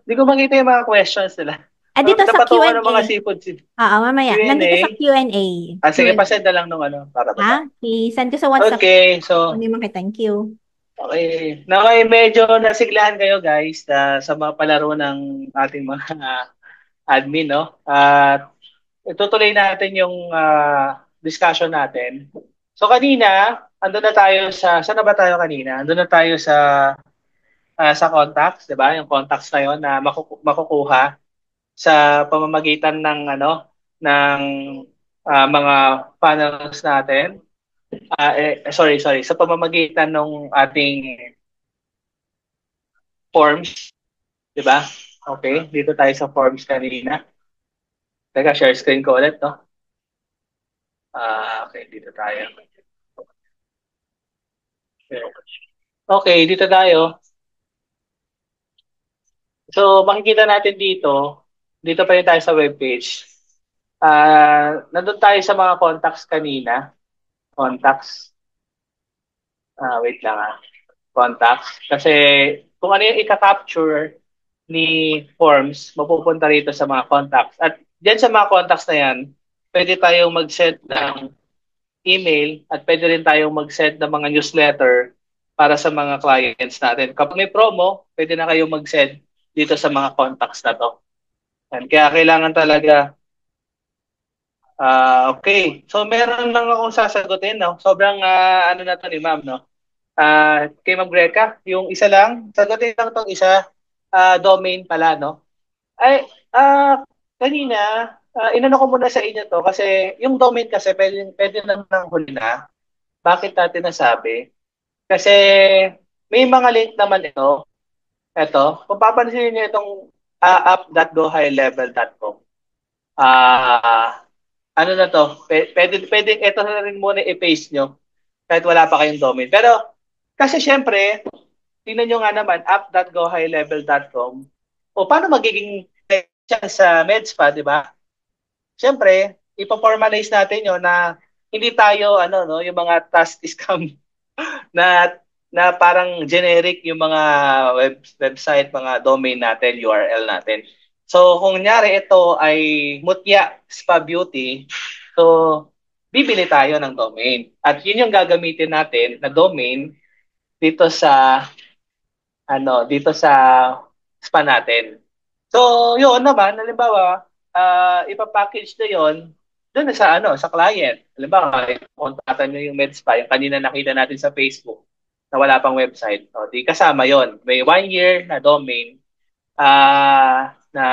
Di ko makita yung mga questions nila. Dito sa Q&A. Ng mga seafood. Oo, mamaya. Q&A. Nandito sa Q&A. Sige, pasend na lang nung para ba? Okay, send ko sa WhatsApp. Okay, so. Thank you. Okay. Now, medyo nasiglahan kayo guys sa mga palaro ng ating mga admin, no? At itutuloy natin yung discussion natin. So kanina, andun na tayo saan na ba tayo kanina? Andun na tayo sa contacts, 'di ba? Yung contacts na 'yon na makukuha sa pamamagitan ng ng mga panels natin. Sorry, sa pamamagitan ng ating forms, 'di ba? Okay, dito tayo sa forms kanina. Teka, share screen ko ulit, no? Okay, dito tayo. Okay, dito tayo. So, makikita natin dito pa rin tayo sa webpage. Nandun tayo sa mga contacts kanina. Contacts. Wait lang Contacts. Kasi kung ano yung i-capture ni forms, mapupunta rito sa mga contacts. At dyan sa mga contacts na yan, pwede tayong mag-send ng email at pwede rin tayong mag-send ng mga newsletter para sa mga clients natin. Kapag may promo, pwede na kayong mag-send dito sa mga contacts na to. And kaya kailangan talaga okay. So meron lang akong sasagutin, no? Sobrang na to ni Ma'am, no? Kay Ma'am Greca, yung isa lang, sagutin lang tong isa, domain pala, no? Ay, kanina, inano ko muna sa inyo to kasi yung domain kasi pwede nang huli na. Bakit natin nasabi? Kasi may mga link naman ito. Ito, kung papansin niyo itong app.gohighlevel.com. Ano na to? Pwede ito na rin muna i-paste nyo kahit wala pa kayong domain. Pero kasi syempre, tingnan nyo nga naman, app.gohighlevel.com. O paano magiging sa MedSpa, di ba? Syempre, ipo-formalize natin yun na hindi tayo, yung mga task scam na parang generic yung mga website, mga domain natin, URL natin. So, kung nyari ito ay Mutya Spa Beauty, so bibili tayo ng domain. At yun yung gagamitin natin na domain dito sa spa natin. So, yun naman, halimbawa, ipapackage na yun doon na sa client. Halimbawa, kontakan nyo yung MedSpa, yung kanina nakita natin sa Facebook na wala pang website. O, di kasama yon. May 1 year na domain na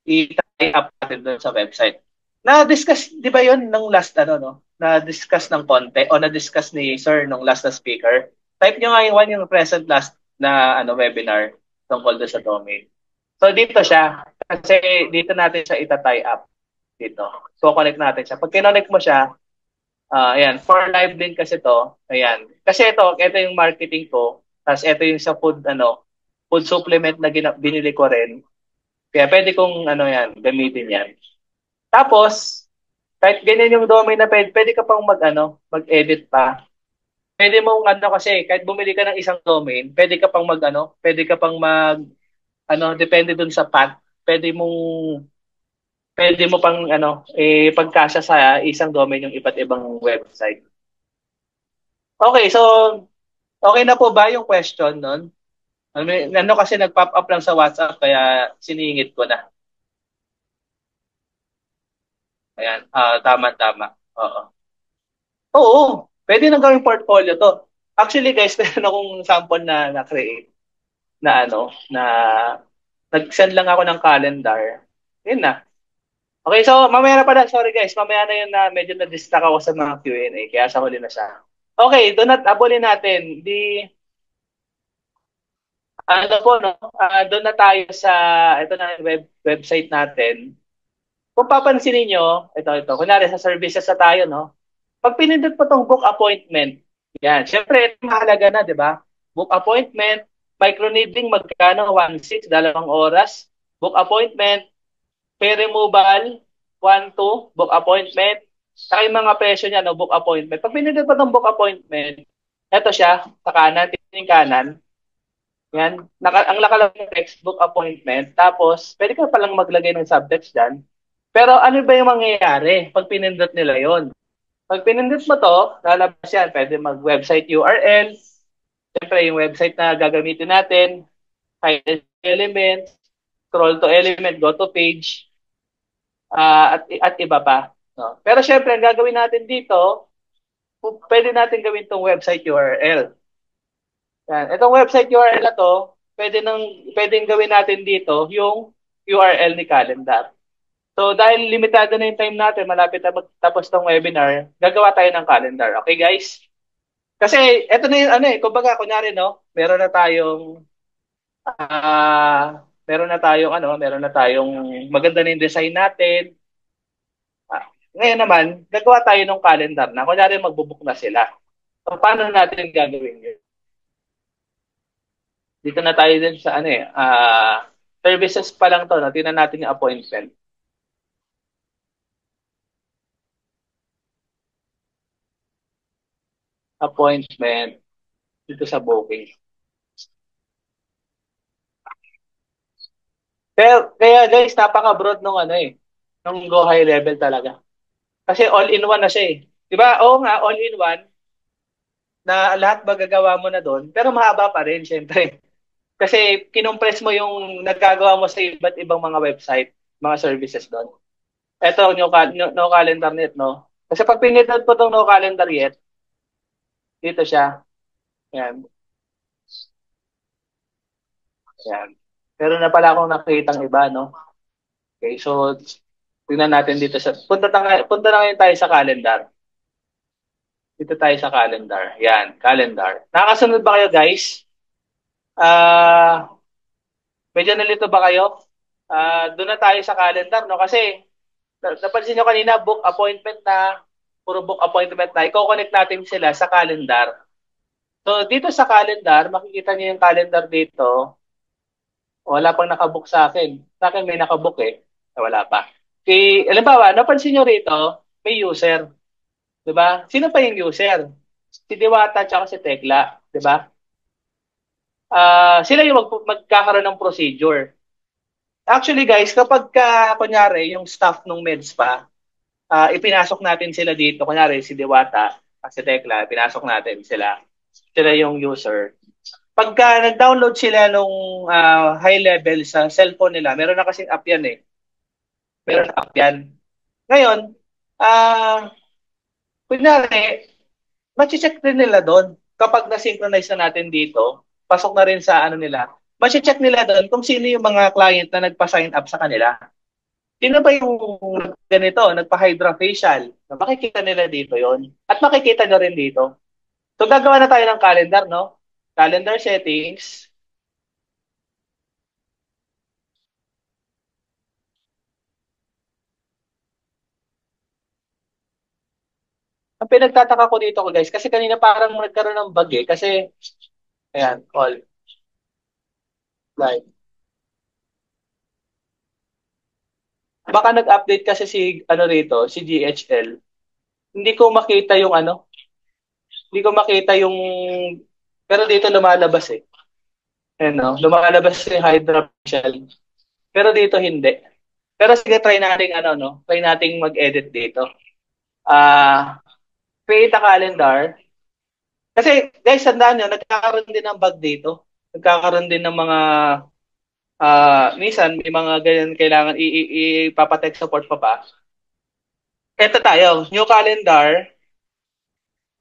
i-tie up natin doon sa website. Na-discuss, di ba yun, nung last, no? Na-discuss ng konti o na-discuss ni Sir nung last na speaker. Type nyo nga yung present last na webinar tungkol doon sa domain. So, dito siya. Kasi dito natin siya ita-tie up. Dito. So, connect natin siya. Pag kinonnect mo siya, ayan, for live din kasi to. Ayan. Kasi ito yung marketing ko. Tapos ito yung sa food, food supplement na binili ko rin. Kaya pwede kong, gamitin yan. Tapos, kahit ganyan yung domain na pwede ka pang mag-edit pa. Pwede mong kasi, kahit bumili ka ng isang domain, pwede ka pang depende dun sa path, pwede mo pang pagkasya sa isang domain yung iba't ibang website. Okay, so, okay na po ba yung question nun? Kasi nag-pop up lang sa WhatsApp, kaya siningit ko na. Ayan, tama. Oo. Oo, pwede nang gawing portfolio to. Actually guys, meron akong sample na na-create na na nag-send lang ako ng calendar. Yun na. Okay, so mamaya na pala. Sorry guys, mamaya na yun na medyo na-distract ako sa mga Q&A. Kaya sa huli na siya. Okay, abulin natin. Po, no? Doon na tayo sa, ito na yung website natin. Kung papansin niyo, ito. Kunwari sa services na tayo, no? Pag pinindot po tong book appointment, yan. Siyempre, ito mahalaga na, di ba? Book appointment, micro-needling, magkano? 1.6, 2 oras. Book appointment, pay removal, 1.2, book appointment. Saka yung mga presyo niya, no, book appointment. Pag pinindot po tong book appointment, ito siya, sa kanan, tingin kanan. Yan. Ang nakalagay ng text, book appointment. Tapos, pwede ka palang maglagay ng subtext dyan. Pero ano ba yung mangyayari pag pinindot nila yon? Pag pinindot mo to, lalabas yan. Pwede mag-website URL. Siyempre, yung website na gagamitin natin, hide element, scroll to element, go to page, at iba pa. No? Pero siyempre, ang gagawin natin dito, pwede natin gawin tong website URL. Yan. Itong website URL na to, pwedeng gawin natin dito yung URL ni calendar. So, dahil limitado na yung time natin, malapit na magtapos tong webinar, gagawa tayo ng calendar. Okay, guys? Kasi, eto na yung kumbaga, kunyari, no, meron na tayong maganda na yung design natin. Ngayon naman, gagawa tayo ng calendar na, kunyari, magbubook na sila. So, paano natin gagawin yun? Dito na tayo din sa, services pa lang to, no? Tingnan natin yung appointment. Appointment dito sa booking. Kaya guys, napaka-broad nung nung Go High Level talaga. Kasi all-in-one na siya eh. 'Di ba? Oo nga, all-in-one na lahat magagawa mo na doon, pero mahaba pa rin syempre. Kasi kinompress mo yung nagagawa mo sa iba't ibang mga website, mga services doon. Ito, no calendar net, no? Kasi pag pinindot po itong no calendar yet, dito siya. Yan. Yan. Pero na pala akong nakitang iba, no? Okay, so tingnan natin dito sa punta na ngayon tayo sa calendar. Dito tayo sa calendar. Yan, calendar. Nakakasunod ba kayo, guys? Medyo nalito ba kayo? Doon na tayo sa calendar, no? Kasi napansin nyo kanina, book appointment na, puro book appointment na. I-connect natin sila sa calendar. So, dito sa calendar, makikita niyo yung calendar dito. Wala pang nakabook sa akin. Sa akin may nakabook eh. Wala pa. Alimbawa, napansin nyo rito, may user. Diba? Sino pa yung user? Si Diwata at si Tekla. Diba? Sila yung magkakaroon ng procedure. Actually guys, kapag kunyari, yung staff ng MedSpa, ipinasok natin sila dito. Kunyari, si Diwata at si Tekla, pinasok natin sila. Sila yung user. Pagka nag-download sila nung high level sa cellphone nila, meron na kasing app yan eh. Meron na app yan. Ngayon, kunyari, ma-check din nila doon. Kapag na-synchronize na natin dito, pasok na rin sa nila, ma-check nila doon kung sino yung mga client na nagpa-sign up sa kanila. Sino ba yung ganito, nagpa-hydrofacial? Makikita nila dito yon. At makikita nyo rin dito. So gagawa na tayo ng calendar, no? Calendar settings. Ang pinagtataka ko dito ko guys, kasi kanina parang nagkaroon ng bug eh. Kasi, ayan, all. Like, baka nag-update kasi si, ano rito, si GHL. Hindi ko makita yung ano, hindi ko makita yung, pero dito lumalabas eh. Ayan, no? Lumalabas yung hydrofacial. Pero dito hindi. Pero sige, try nating ano, no? Try nating mag-edit dito. Create a calendar. Kasi guys, tandaan nyo, nagkakaroon din ng bug dito. Nagkakaroon din ng mga, minsan may mga ganyan kailangan ipapatech support pa ba. Ito tayo, new calendar.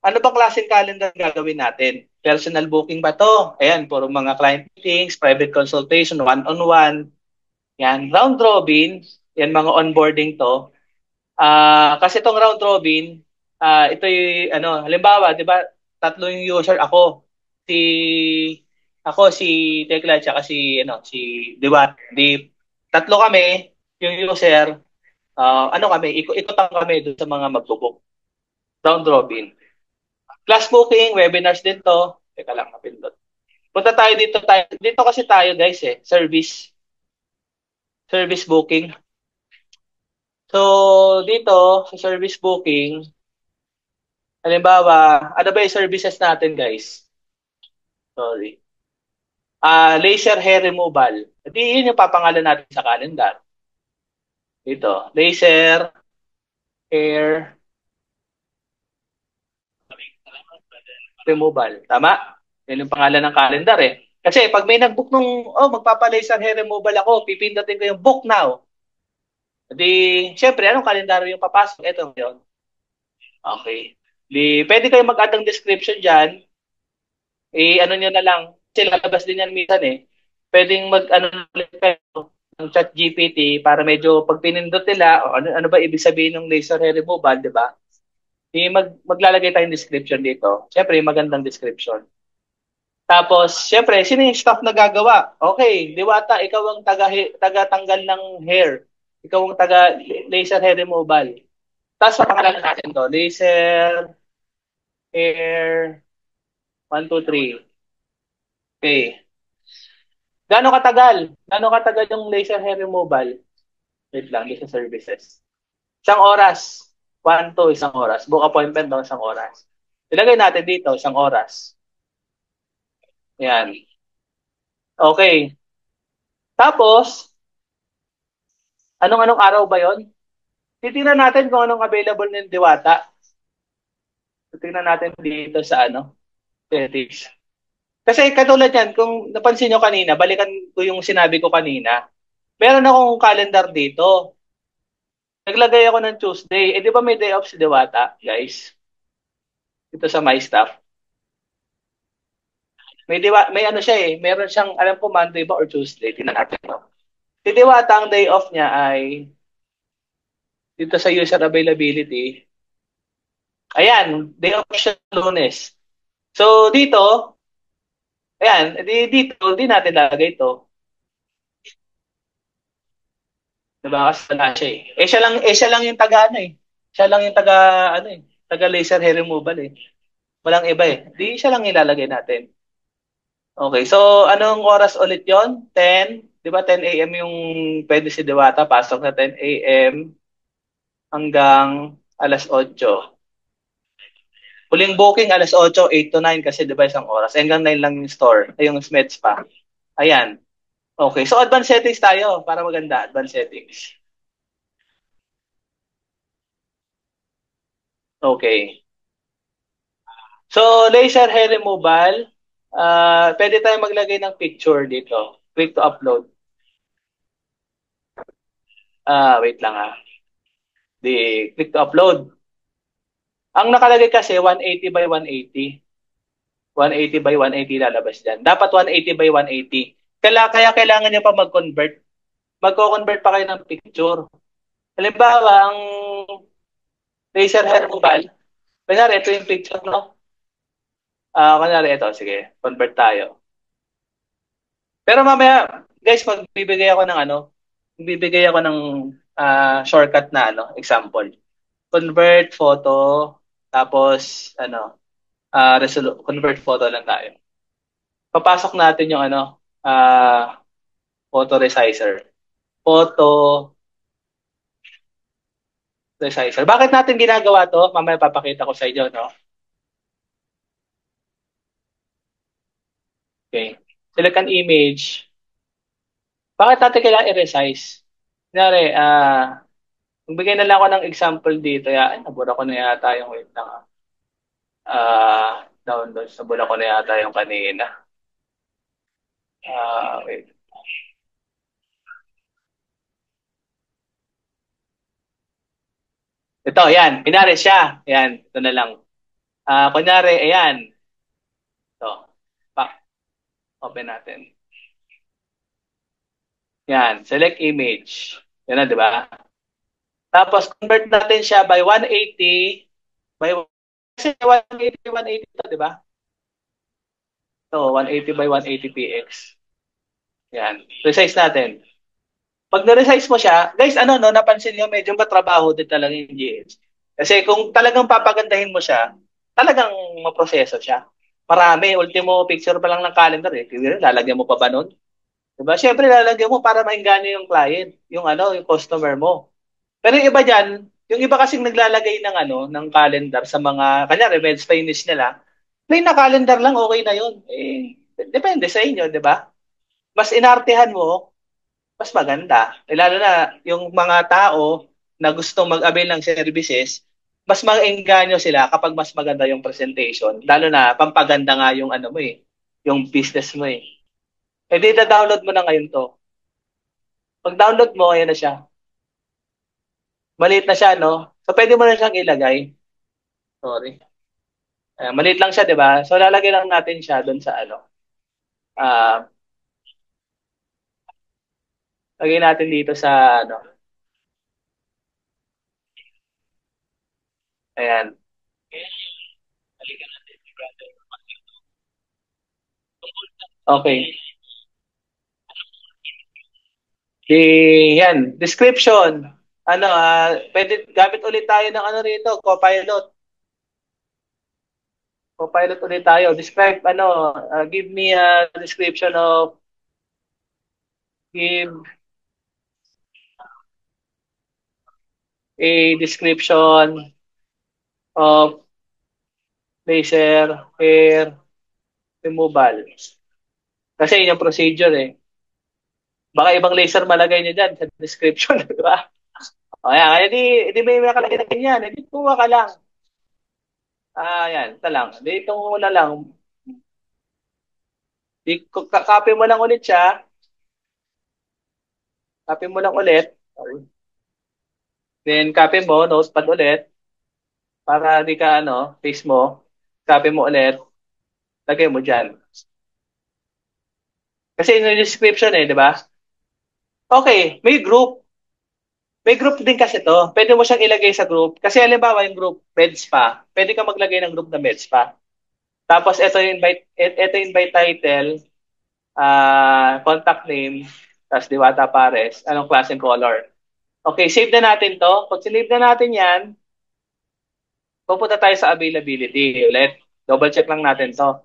Ano bang klaseng calendar gagawin natin? Personal booking ba to? Ayan, puro mga client meetings, private consultation, one-on-one. Yan, round robin. Yan, mga onboarding to. Kasi itong round robin, ito yung, ano, halimbawa, di ba, tatlo yung user ako. Si, si Tekla, tsaka si, ano, si Diwat. Tatlo kami, yung user, ano kami, ikutan kami doon sa mga magbubook. Round robin. Class booking, webinars din to. Teka lang, napindot. Punta tayo dito, dito kasi tayo guys service booking. So, dito, sa service booking, halimbawa, ano ba yung services natin, guys? Sorry. Laser hair removal. Ito yun yung papangalan natin sa calendar. Dito, laser hair removal. Tama? Yan yung pangalan ng calendar eh. Kasi pag may nag-book nung, magpapa-laser hair removal ako, pipindutin ko yung book now. Di, syempre, anong kalendaryo yung papasok? Ito yun. Okay. Pwede kayo mag-add ng description dyan. Ano nyo na lang, kasi lalabas din yan minsan eh. Pwedeng mag-ano ulit kayo ng chat GPT para medyo pag pinindot nila, ano ba ibig sabihin ng laser hair removal, di ba? Maglalagay tayong description dito. Siyempre, magandang description. Tapos, siyempre, sino yung staff na gagawa? Okay, Diwata, ikaw ang taga-tanggal ng hair. Ikaw ang taga-laser hair removal. Tapos, papakalanan natin to. Laser hair 1, 2, 3. Okay. Gano'ng katagal yung laser hair removal? Wait lang, sa services. Isang oras. 1 to isang oras. Book appointment daw isang oras. Ilagay natin dito, isang oras. Yan. Okay. Tapos, anong araw ba yon? Titingnan natin kung anong available ng Diwata. Titingnan natin dito sa settings. Kasi katulad yan, kung napansin nyo kanina, balikan ko yung sinabi ko kanina. Meron akong calendar dito. Naglagay ako ng Tuesday. Di ba may day off si Diwata, guys? Dito sa my staff. May ano siya eh. Meron siyang, alam ko Monday ba or Tuesday. Tingnan natin. No? Si Diwata, ang day off niya ay dito sa user availability. Ayan, day off siya Lunes. So, dito, ayan, dito, di natin lalagay ito. Diba? Kasi wala siya eh. Siya lang yung taga eh. Siya lang yung taga laser hair removal eh. Walang iba eh. Di siya lang ilalagay natin. Okay, so anong oras ulit yon? 10, di ba 10 a.m. yung pwede si Diwata, pasok na 10 a.m. hanggang alas 8. Huling booking alas 8, 8 to 9 kasi di ba isang oras. Hanggang 9 lang yung store, yung Smeds pa. Ayan. Okay, so advanced settings tayo para maganda. Advanced settings. Okay. So, laser hair removal. Pwede tayo maglagay ng picture dito. Click to upload. Wait lang click to upload. Ang nakalagay kasi 180 by 180. 180 by 180 lalabas dyan. Dapat 180 by 180. Kaya kailangan nyo pa mag-convert. Magko-convert pa kayo ng picture. Halimbawa, ang laser hair removal, kunyari, ito yung picture, no? Kunyari, ito, sige, convert tayo. Pero mamaya, guys, magbibigay ako ng magbibigay ako ng shortcut na example. Convert photo, tapos convert photo lang tayo. Papasok natin yung photo resizer. Photo resizer. Bakit natin ginagawa to? Mamaya papakita ko sa inyo, no? Okay. Select an image. Bakit natin kailangan i-resize? Kunyari, magbigay na lang ako ng example dito. Ay, nabura ko na yata yung wait lang. Downloads. Nabura ko na yata yung kanina. Wait. Ito, yan. Kunyari siya. Yan, ito na lang. Kunyari, ayan. Ito. Open natin. Yan. Select image. Yan na, di ba? Tapos, convert natin siya by 180 by kasi 180 by 180 to, di ba? So, 180 by 180 px. Yan. Resize natin. Pag na-resize mo siya, guys, napansin niyo medyo matrabaho din talaga yung GH. Kasi kung talagang papagandahin mo siya, talagang maproseso siya. Marami, ultimo picture pa lang ng calendar eh. Lalagyan mo pa ba nun? Diba? Siyempre, lalagyan mo para maingganyo yung client, yung customer mo. Pero yung iba dyan, yung iba kasing naglalagay ng calendar sa mga, kanyari, med Spanish nila, plain na calendar lang, okay na yun. Depende sa inyo, di ba? Mas inartehan mo, mas maganda. Lalo na yung mga tao na gustong mag-avail ng services, mas maengganyo sila kapag mas maganda yung presentation. Lalo na pampaganda nga yung mo yung business mo eh. Di download mo na ngayon to. Pag download mo, ayan na siya. Maliit na siya, no? So, pwede mo na siyang ilagay. Sorry. Maliit lang siya, di ba? So, lalagay lang natin siya doon sa Uh, lagay natin dito sa Ayan. Okay. Yan. Description. Pwede gamit ulit tayo ng rito, Copilot. Copilot ulit tayo. Describe, give me a description of, give a description of laser hair removal. Kasi yun yung procedure eh. Baka ibang laser malagay nyo dyan sa description, di ba? O yan, di may nakalagay na ganyan. Hindi kuha ka lang. Yan, ito lang. Dito muna lang. Copy mo lang ulit siya. Copy mo lang ulit. Then, copy mo, notepad ulit. Para di ka, paste mo. Copy mo ulit. Lagay mo dyan. Kasi yung description di ba? Okay, may group. May group din kasi to. Pwede mo siyang ilagay sa group. Kasi halimbawa yung group, MedSpa. Pwede ka maglagay ng group na MedSpa. Tapos ito yung invite title, contact name, tapos Diwata Pares, anong klaseng color. Okay, save na natin to. Pag sinave na natin yan, pupunta tayo sa availability ulit. Double check lang natin to.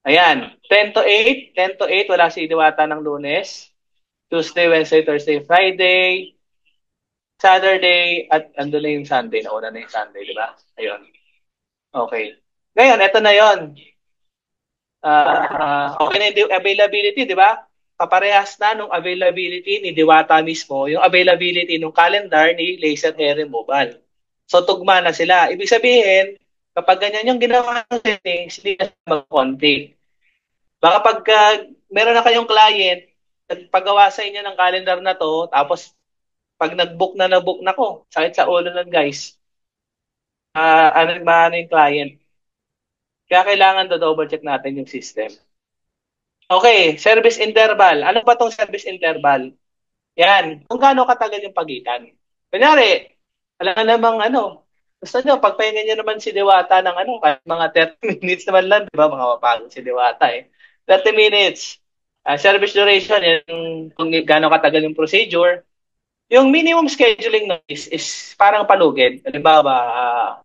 Ayan, 10 to 8. 10 to 8, wala si Diwata ng Lunes. Tuesday, Wednesday, Thursday, Friday, Saturday, at ando na yung Sunday. Nauna na yung Sunday, di ba? Ayun. Okay. Ngayon, eto na yon. Okay na yung availability, di ba? Kaparehas na nung availability ni Diwata mismo, yung availability ng calendar ni Laser Hair Removal. So, tugma na sila. Ibig sabihin, kapag ganyan yung ginawa ng settings, hindi na mag-conflict. Baka pag meron na kayong client, nagpagawa sa inyo ng calendar na to, tapos pag nag-book na ko, sakit sa ulo nun guys. Ano yung client? Kaya kailangan double check natin yung system. Okay, service interval. Ano ba tong service interval? Yan, kung gaano katagal yung pagitan. Kunyari, alam namang gusto nyo, pagpahinga nyo naman si Diwata ng kahit mga 30 minutes naman lang, di ba? Mga mapagod si Diwata eh. 30 minutes. Service duration, yung kung gaano katagal yung procedure. Yung minimum scheduling is parang palugid. Halimbawa,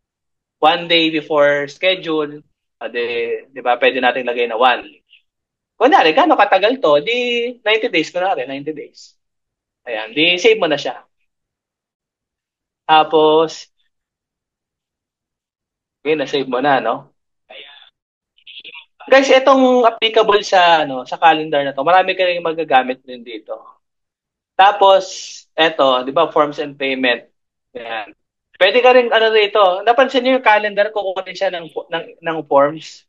1 day before schedule, di ba, pwede natin lagay na 1. Kunyari, gaano katagal to? Di 90 days, kunwari, 90 days. Ayan, di save mo na siya. Tapos, okay, na-save mo na, no? Guys, itong applicable sa calendar na to, marami kayong magagamit din dito. Tapos, eto, di ba, forms and payment. Yan. Pwede ka rin, rito, napansin niyo yung calendar, kukuha din siya ng forms.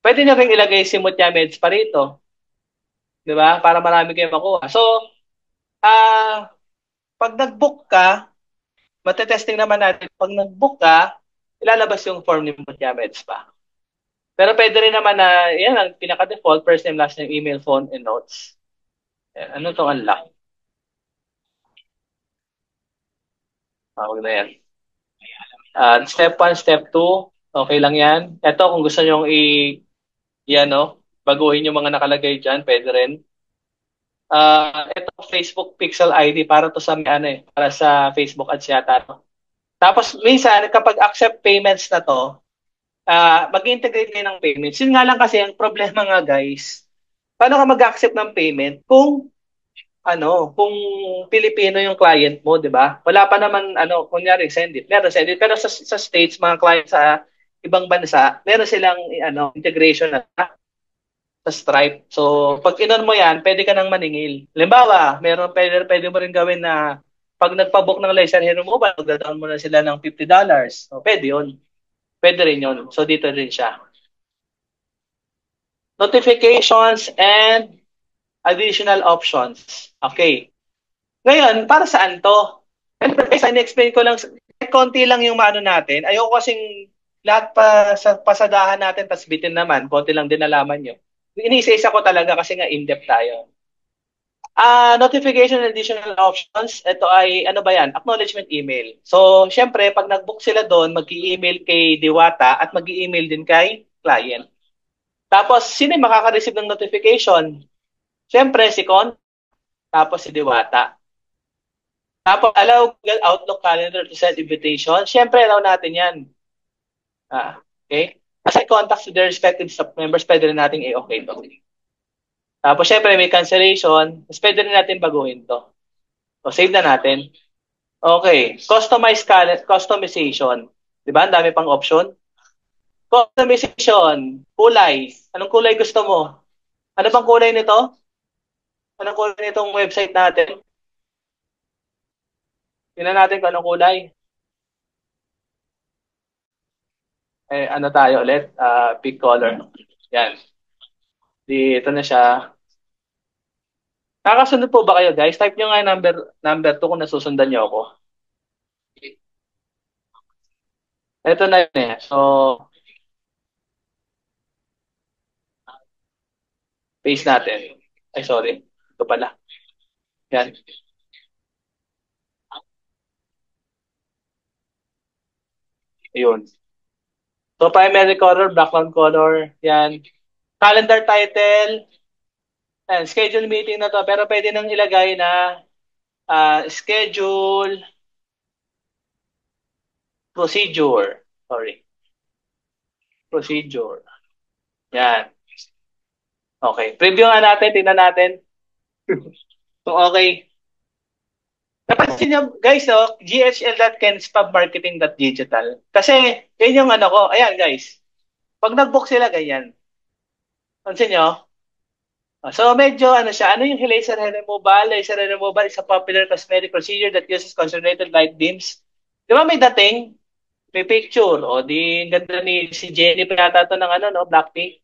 Pwede niyo rin ilagay si Mutya Meds pa rito. Di ba? Para marami kayong makuha. So, pag nag-book ka, matetesting naman natin, pag nag-book ka, ilalabas yung form ni Mutya Meds pa. Pero pwede rin naman na, yan ang pinaka-default, first name, last name, email, phone, and notes. Yan. Ano itong unlock? Huwag na yan. Step 1, step 2, okay lang yan. Ito, kung gusto nyo baguhin yung mga nakalagay dyan, pwede rin. Ito, Facebook Pixel ID, para to sa, para sa Facebook ads yata. No? Tapos, minsan, kapag accept payments na to, mag-integrate kayo ng payments. Yun nga lang kasi, ang problema nga guys, paano ka mag-accept ng payment kung Pilipino yung client mo, 'di ba? Wala pa naman kunyari send it. Meron send it pero sa States, mga clients sa ibang bansa, meron silang integration na sa Stripe. So, pag inon mo 'yan, pwede ka nang maningil. Halimbawa, pwede mo rin gawin na pag nagpa-book ng laser hair removal, magda-down mo na sila ng $50. So, pwede 'yun. Pwede rin 'yun. So, dito rin siya. Notifications and additional options. Okay. Ngayon, para saan to? Guys, in-explain ko lang, konti lang yung maano natin. Ayoko kasing lahat pa sa pasadahan natin, tas bitin naman, konti lang din nalaman nyo. Iniisa-isa ko talaga kasi nga in-depth tayo. Notification and additional options, ito ay, ano ba yan? Acknowledgement email. So, syempre, pag nag-book sila doon, mag-i-email kay Diwata at mag-i-email din kay client. Tapos, sino yung makaka-receive ng notification? Syempre, si Con, tapos si Diwata. Tapos, allow Google Outlook Calendar to send invitation. Syempre, allow natin yan. Okay? As I contact to their respective staff members, pwede rin natin i-okay to. Tapos, syempre, may cancellation. Mas pwede rin natin baguhin to. So, save na natin. Okay. Customization. Diba? Ang dami pang option. Customization. Kulay. Anong kulay gusto mo? Ano bang kulay nito? Anong kulay nitong website natin? Tingnan natin kung anong kulay. Ano tayo ulit? Pick color. Yan. Dito na siya. Nakasunod po ba kayo guys? Type nyo nga yung number 2 kung nasusundan nyo ako. Ito na yun eh. So, paste natin. Ay, sorry. Ito pala. Yan. Ayun. So, primary color, background color. Yan. Calendar title. Yan. Schedule meeting na to. Pero pwede nang ilagay na schedule procedure. Sorry. Procedure. Yan. Okay. Preview nga natin. Tingnan natin. Kung okay. Napansin nyo, guys, ghl.kenspabmarketing.digital. Kasi, yun yung ko. Ayan, guys. Pag nag-book sila, ganyan. Pansin nyo? So, medyo, siya. Ano yung laser hair removal? Laser hair removal is a popular cosmetic procedure that uses concentrated light beams. Di ba may dating? May picture. O, di, ganda ni si Jenny pa yata ito ng Blackpink.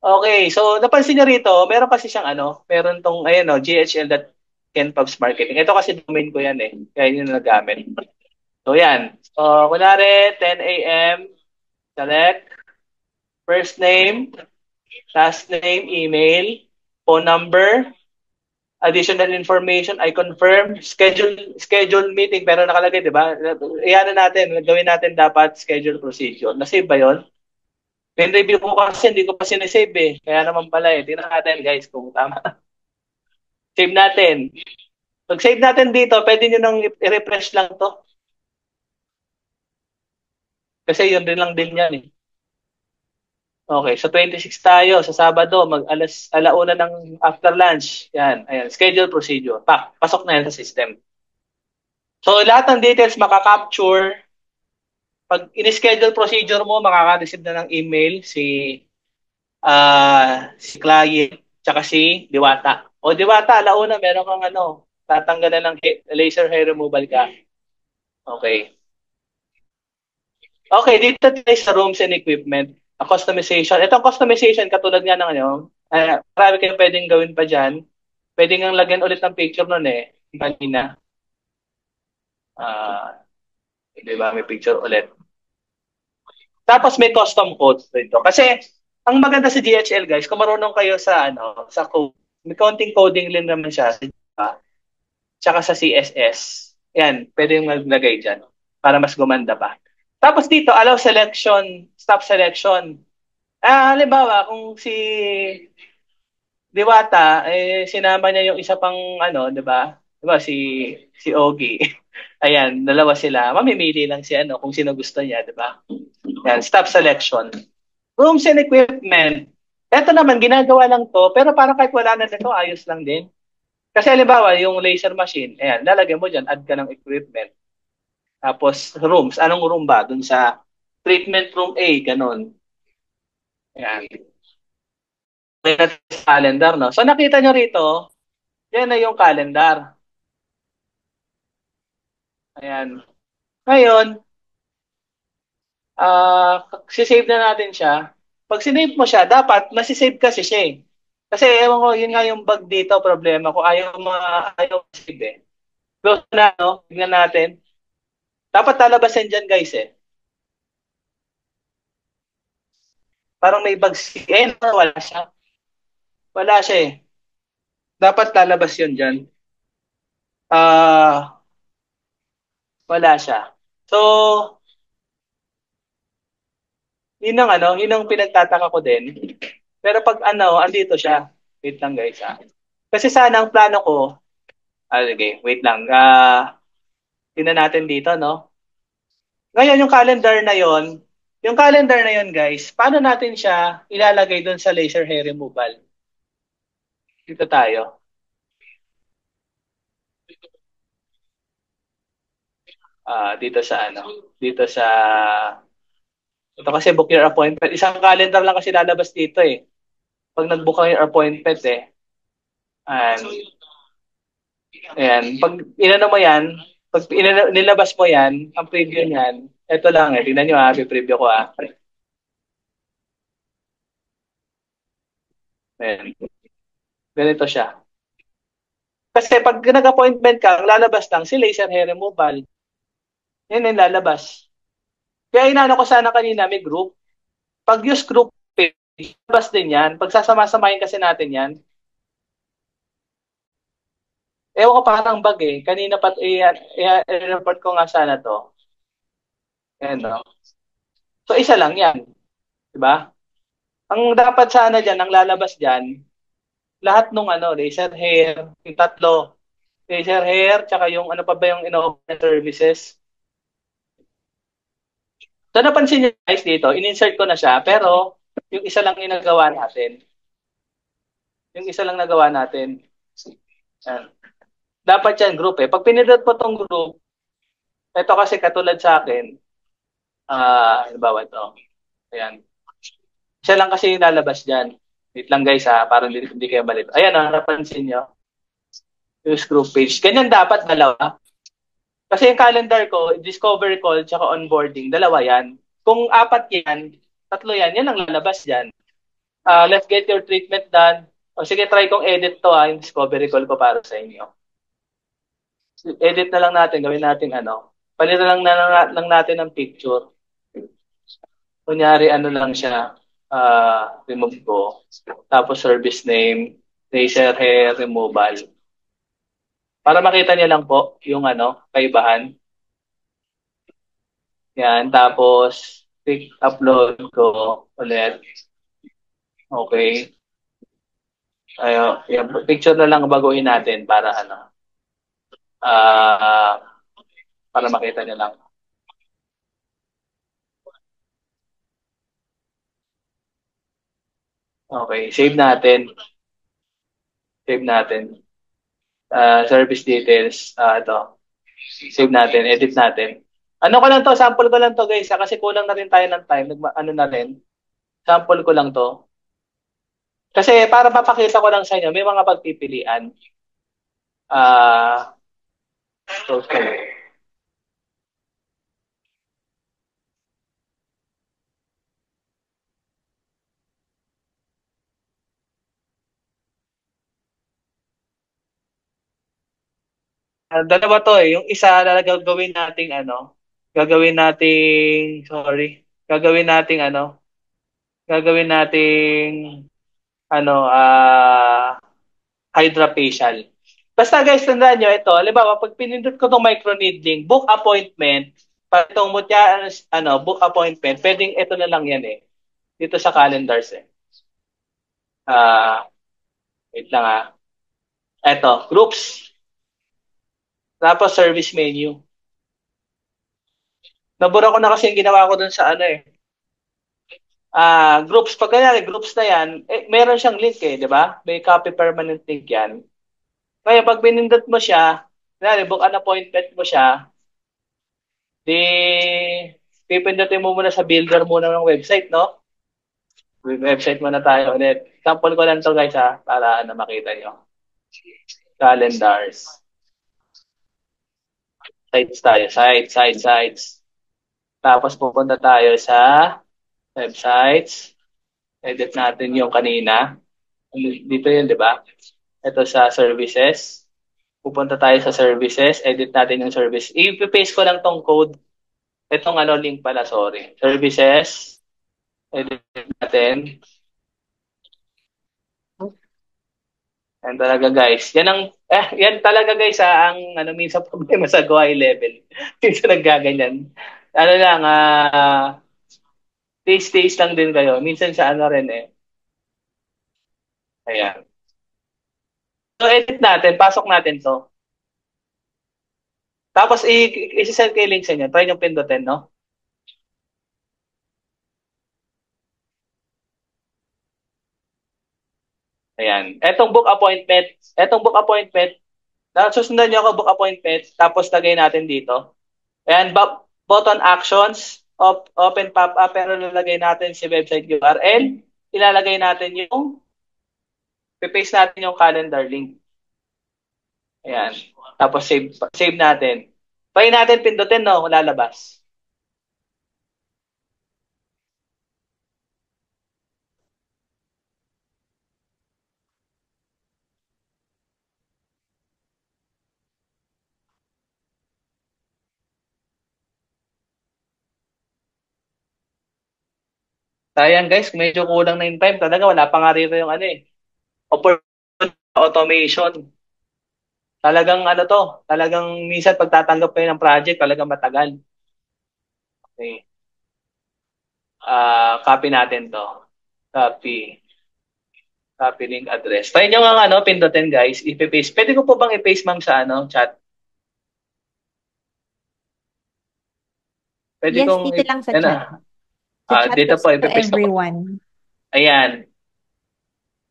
Okay, so, napansin nyo rito, meron kasi siyang meron tong, ghl.kenpubs marketing. Ito kasi domain ko yan eh. Kaya yun yung nagamit. So, yan. So, kunwari, 10 a.m. Select. First name. Last name, email. Phone number. additional information, I confirm, schedule meeting, pero nakalagay, di ba? Iyan natin, gawin natin dapat schedule procedure. Na-save ba yun? Pin-review ko kasi hindi ko pa sinesave eh. Kaya naman pala eh. Tingnan natin guys kung tama. Save natin. Pag save natin dito, pwede nyo nang i-refresh lang to. Kasi yun din lang din yan eh. Okay, so 26 tayo sa Sabado, alauna ng after lunch. Yan, ayan, schedule procedure. Pasok na yan sa system. So lahat ng details makaka-capture. Pag in-schedule procedure mo, makaka-receive na ng email si client tsaka si Diwata. O Diwata, alauna meron kang tatanggalan ng laser hair removal ka. Okay. Okay, dito tayo sa rooms and equipment. Customization. Itong customization, katulad nga ng marami kayong pwedeng gawin pa dyan. Pwede nga lagyan ulit ng picture nun eh. Kanina. Di ba? May picture ulit. Tapos may custom codes dito. Kasi, ang maganda sa DHL guys, kung marunong kayo sa code, may counting coding din naman siya. Tsaka sa CSS. Yan, pwedeng maglagay dyan para mas gumanda pa. Tapos dito, allow selection, stop selection. Halimbawa, kung si Diwata, sinama niya yung isa pang di ba? Di ba, si Ogie. Ayan, dalawa sila. Mamimili lang si kung sino gusto niya, di ba? Yan, stop selection. Rooms and equipment. Ito naman, ginagawa lang to, pero parang kahit wala na nito, ayos lang din. Kasi halimbawa, yung laser machine, ayan, lalagyan mo dyan, add ka ng equipment. Tapos, rooms. Anong room ba? Dun sa treatment room A, ganun. Ayan. Calendar, no? So, nakita nyo rito, yan na yung calendar. Ayan. Ngayon, sisave na natin siya. Pag sinave mo siya, dapat masisave kasi siya eh. Kasi, ewan ko, yun nga yung bug dito, problema ko. Ayaw save eh. Close na, no? Tingnan natin. Dapat lalabas yan dyan, guys eh. Parang may bugs. Wala siya. Wala siya eh. Dapat lalabas yun dyan. Wala siya. So, yun ang pinagtataka ko din. Pero pag andito siya. Wait lang guys ha. Kasi sana ang plano ko, okay, wait lang. Tingnan natin dito, no? Ngayon, yung calendar na yon guys, paano natin siya ilalagay doon sa laser hair removal? Dito tayo. Dito sa ito kasi book your appointment. Isang calendar lang kasi lalabas dito eh. Pag nag-book ka your appointment eh. Ayan. Pag mo yan, pag nilabas mo yan, ang preview niyan, ito lang eh. Tingnan nyo preview ko Ayan. Ganito siya. Kasi pag nag-appointment ka, ang lalabas lang si laser hair removal. Yan yung lalabas. Kaya inano ko sana kanina, may group. Pag use group page, labas din yan. Pag sasama-samahin kasi natin yan. Ewan ko parang bug eh. Kanina pa, i-report ko nga sana to. Ayan, no? So, isa lang yan. Diba? Ang dapat sana dyan, ang lalabas dyan, lahat nung laser hair, yung tatlo, laser hair, tsaka yung pa ba yung services. So, napansin niyo guys dito, in-insert ko na siya, pero yung isa lang inagawa natin. Yung isa lang nagawa natin. Yan. Dapat yan group eh. Pag pinindot mo tong group, ito kasi katulad sa akin, halimbawa ito. Ayan. Siya lang kasi yung lalabas dyan. Wait lang guys para hindi kayo malito. Ayan napansin nyo. Use group page. Ganyan dapat dalawa. Kasi yung calendar ko, discovery call, tsaka onboarding, dalawa yan. Kung apat yan, tatlo yan ang lalabas dyan. Let's get your treatment done. O sige, try kong edit to yung discovery call ko para sa inyo. Edit na lang natin, gawin natin palitan lang natin ang picture. Kunyari, lang siya, remove ko. Tapos service name, laser hair removal. Para makita niyo lang po yung kaibahan. Yan, tapos click upload ko ulit. Okay. Ayo, yan, picture na lang baguhin natin para ah para makita niyo lang. Okay, save natin. Save natin. Service details. Ito. Save natin, edit natin. Ano ko lang to, sample ko lang to guys, kasi kulang na rin tayo ng time. Ano na rin, sample ko lang to. Kasi para mapakita ko lang sa inyo, may mga pagpipilian. Close ko lang. Dalawa to eh. Yung isa gagawin nating gagawin nating, sorry, gagawin nating gagawin nating ano, hydrofacial. Basta guys, tandaan nyo, ito, halimbawa, pag pinindot ko itong microneedling, book appointment, pag itong mutya, book appointment, pwedeng ito na lang yan eh. Dito sa calendars eh. Wait lang ah. Ito, groups. Tapos service menu. Nabura ko na kasi yung ginawa ko dun sa groups. Pag kanya, groups na yan, meron siyang link eh, di ba? May copy permanent link yan. Kaya pag pinindot mo siya, book an appointment mo siya, di pipindutin mo muna sa builder muna ng website, no? Website muna tayo ulit. Sample ko lang to guys para makita nyo. Calendars. Sites tayo. Sites. Tapos pupunta tayo sa websites. Edit natin yung kanina. Dito yun, di ba? Ito sa services. Pupunta tayo sa services. Edit natin yung service. I-paste ko lang tong code. Itong link pala, sorry. Services. Edit natin. Yan talaga guys. Yan talaga guys ang minsan problema sa GUI level. Minsan naggaganyan. Lang, taste lang din kayo. Minsan sa rin eh. Ayan. So edit natin, pasok natin to. Tapos i-send kayo link sa inyo. Try nyo pindutin, no? Ayan. Etong book appointment, susundan nyo ako book appointment, tapos lagay natin dito. Ayan, button actions, open pop-up, pero lalagay natin si website URL, ilalagay natin paste natin yung calendar link. Ayan. Tapos save natin. Pwede natin pindutin, no? Lalabas. Sayang guys, medyo kulang na yung time. Talaga wala pa nga rito yung automation. Talagang talagang minsan pagtatanggap kayo ng project, talagang matagal. Okay. Copy natin to. Copy. Copy link address. Try nyo nga pindutin guys, i-paste. Pwede ko po bang i-paste ma'am sa chat? Pwede Yes, kong dito lang sa chat. Sa chat dito po, to i-paste everyone. Ayan.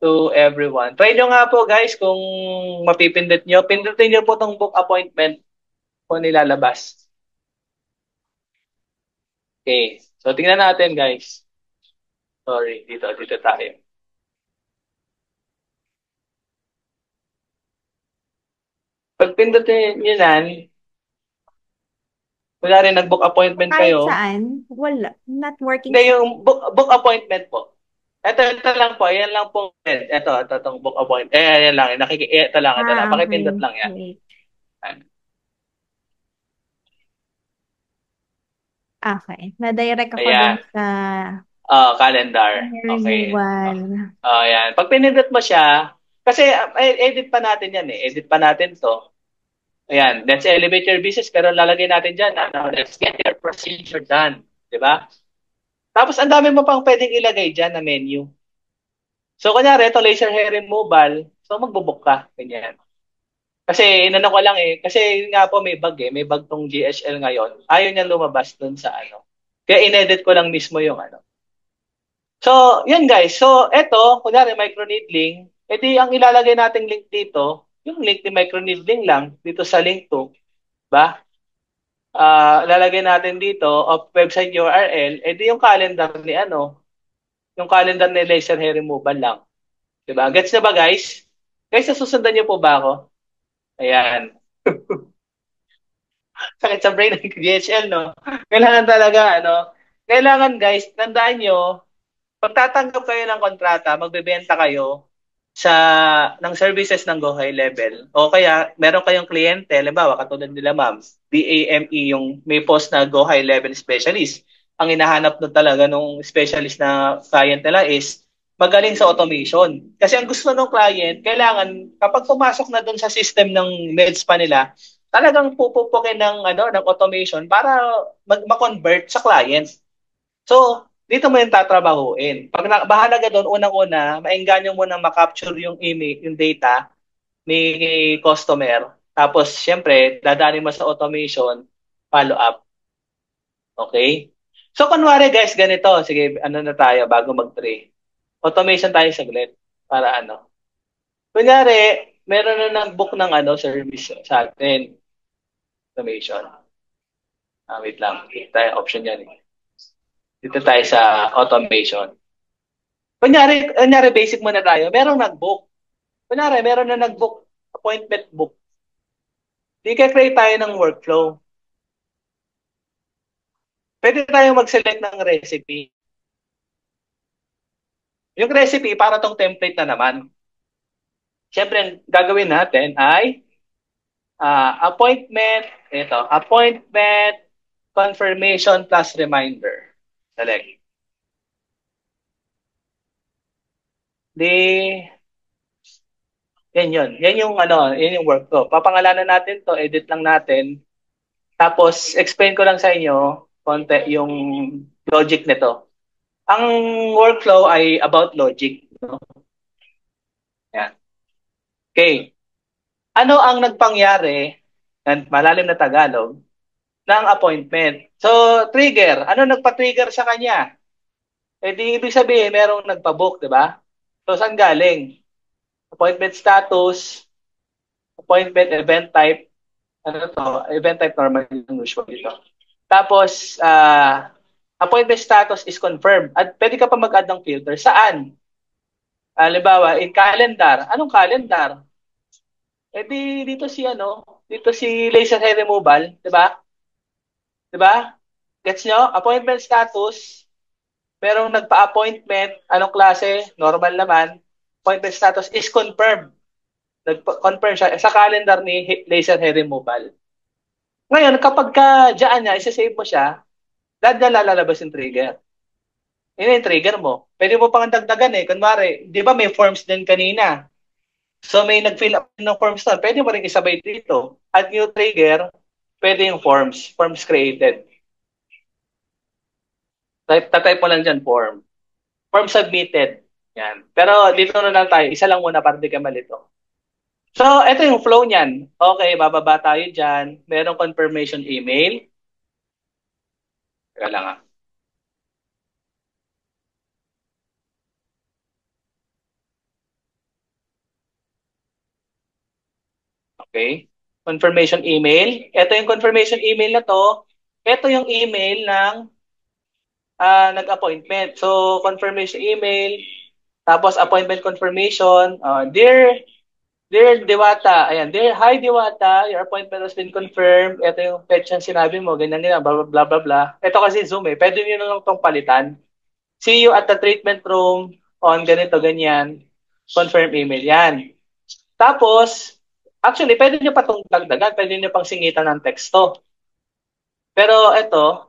To everyone. Try nyo nga po guys kung mapipindot nyo. Pindutin nyo po tong book appointment kung nilalabas. Okay. So, tingnan natin guys. Sorry, dito tayo. Pag pindutin nyo yan, wala rin nag-book appointment Kahit kayo. saan, wala. Not working. Hindi, yung book appointment po. Ito lang po. Yan lang po. Ito, itong book appointment. Yan lang. Ito lang. Pakipindot lang yan. Okay. Na-direct ako dun sa calendar. Okay. renewal. Yan. Pag pinindot mo siya, kasi edit pa natin yan eh. Edit pa natin to. Ayan, let's elevate your business, pero lalagay natin dyan, let's get your procedure done. Di ba? Tapos, ang dami mo pang pwedeng ilagay dyan na menu. So, kunyari, ito, laser hair removal. So, magbubuk ka. Ganyan. Kasi, inano ko lang eh. Kasi, nga po, may bug eh. May bug tong GSL ngayon. Ayaw niya lumabas dun sa ano. Kaya, inedit ko lang mismo yung ano. So, yan guys. So, eto, kunyari, microneedling. E di, ang ilalagay nating link dito, yung link ni microneedling lang, dito sa link to. Ba? Lalagay natin dito of website URL, edi yung calendar ni ano, yung calendar ni laser hair removal lang. 'Di ba? Gets na ba, guys? Guys, nasusundan niyo po ba ako? Ayan. Sakit sa brain ng DHL, no? Kailangan talaga, ano? Kailangan, guys, tandaan nyo, pag tatanggap kayo ng kontrata, magbebenta kayo sa ng services ng Go High Level. O kaya, meron kayong kliyente, halimbawa, katulad nila ma'am, BAME, yung may post na Go High Level Specialist. Ang hinahanap nun talaga nung specialist na client nila is magaling sa automation. Kasi ang gusto ng client, kailangan, kapag pumasok na dun sa system ng meds pa nila, talagang pupupukin ng, ano, ng automation para ma-convert sa client. So, dito mo yung tatrabahuin. Pag bahalaga doon, unang-una, maengganyo mo na makapture yung email, yung data ni customer. Tapos, syempre, dadaanin mo sa automation, follow up. Okay? So, kunwari guys, ganito. Sige, ano na tayo bago mag-tray. Automation tayo saglit. Para ano. Kunyari, meron na nag-book ng ano, service sa atin. Automation. Wait lang. Dito tayo, option yan. Dito tayo sa automation. Kunyari basic muna tayo. Merong nag-book. Kunyari, meron na nag-book, appointment book. Di ka-create tayo ng workflow. Pwede tayong mag-select ng recipe. Yung recipe, para tong template na naman. Siyempre, ang gagawin natin ay appointment confirmation plus reminder. Select. Di, yan yun. Yan yung, ano, yan yung workflow. Papangalanan natin to, edit lang natin. Tapos, explain ko lang sa inyo konti yung logic nito. Ang workflow ay about logic. No? Yan. Okay. Ano ang nagpangyari, and malalim na Tagalog, ng appointment? So, trigger. Ano nagpa-trigger sa kanya? Eh di ibig sabihin, merong nagpa-book, di ba? So, saan galing? Appointment status, appointment event type, ano to? Event type normal yung usual dito. Tapos, appointment status is confirmed. At pwede ka pa mag-add ng filter. Saan? Halimbawa, in calendar. Anong calendar? Eh di, dito si laser hair removal, 'di ba? 'Di ba? Gets nyo? Appointment status, merong nagpa-appointment, anong klase? Normal naman. Appointment status is confirmed. Nag-confirm siya sa calendar ni laser hair removal. Ngayon, kapag ka diyan niya, isa-save mo siya, lalabas yung trigger. Yun yung trigger mo. Pwede mo pang dagdagan eh. Kunwari, di ba may forms din kanina? So may nag-fill up ng forms na. Pwede mo rin isabay dito. At new trigger, pwede yung forms. Forms created. Type mo lang dyan, form. Form submitted. Yan. Pero dito na lang tayo. Isa lang muna para di ka malito. So, ito yung flow niyan. Okay, bababa tayo dyan. Merong confirmation email. Teka lang ah. Okay. Confirmation email. Ito yung confirmation email na to. Ito yung email ng nag-appointment. So, confirmation email, tapos appointment confirmation. Dear Diwata, ayan, Dear Hi Diwata, your appointment has been confirmed. Ito yung petsa sinabi mo, ganyan nila, blah, blah, blah, blah, blah. Ito kasi Zoom eh. Pwede nyo lang itong palitan. See you at the treatment room on ganito, ganyan. Confirm email. Yan. Tapos, actually, pwede nyo pa itong dagdagan. Pwede nyo pang singitan ng teksto. Pero ito,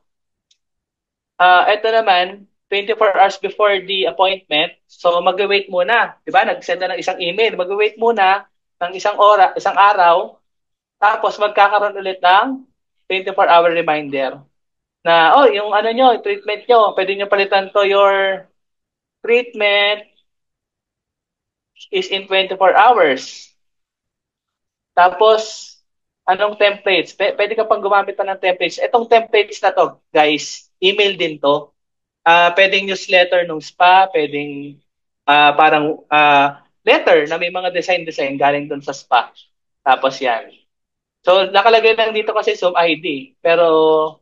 ito naman, 24 hours before the appointment, so mag-wait muna. Di ba? Nag-send na ng isang email. Mag-wait muna ng isang araw. Tapos magkakaroon ulit ng 24-hour reminder na, oh, yung ano nyo, treatment nyo, pwede nyo palitan to, your treatment is in 24 hours. Tapos, anong templates? Pwede ka pang gumamit pa ng templates. Itong templates na to, guys, email din to. Pwedeng newsletter ng spa, pwedeng parang letter na may mga design galing dun sa spa. Tapos yan. So, nakalagay lang dito kasi Zoom ID. Pero,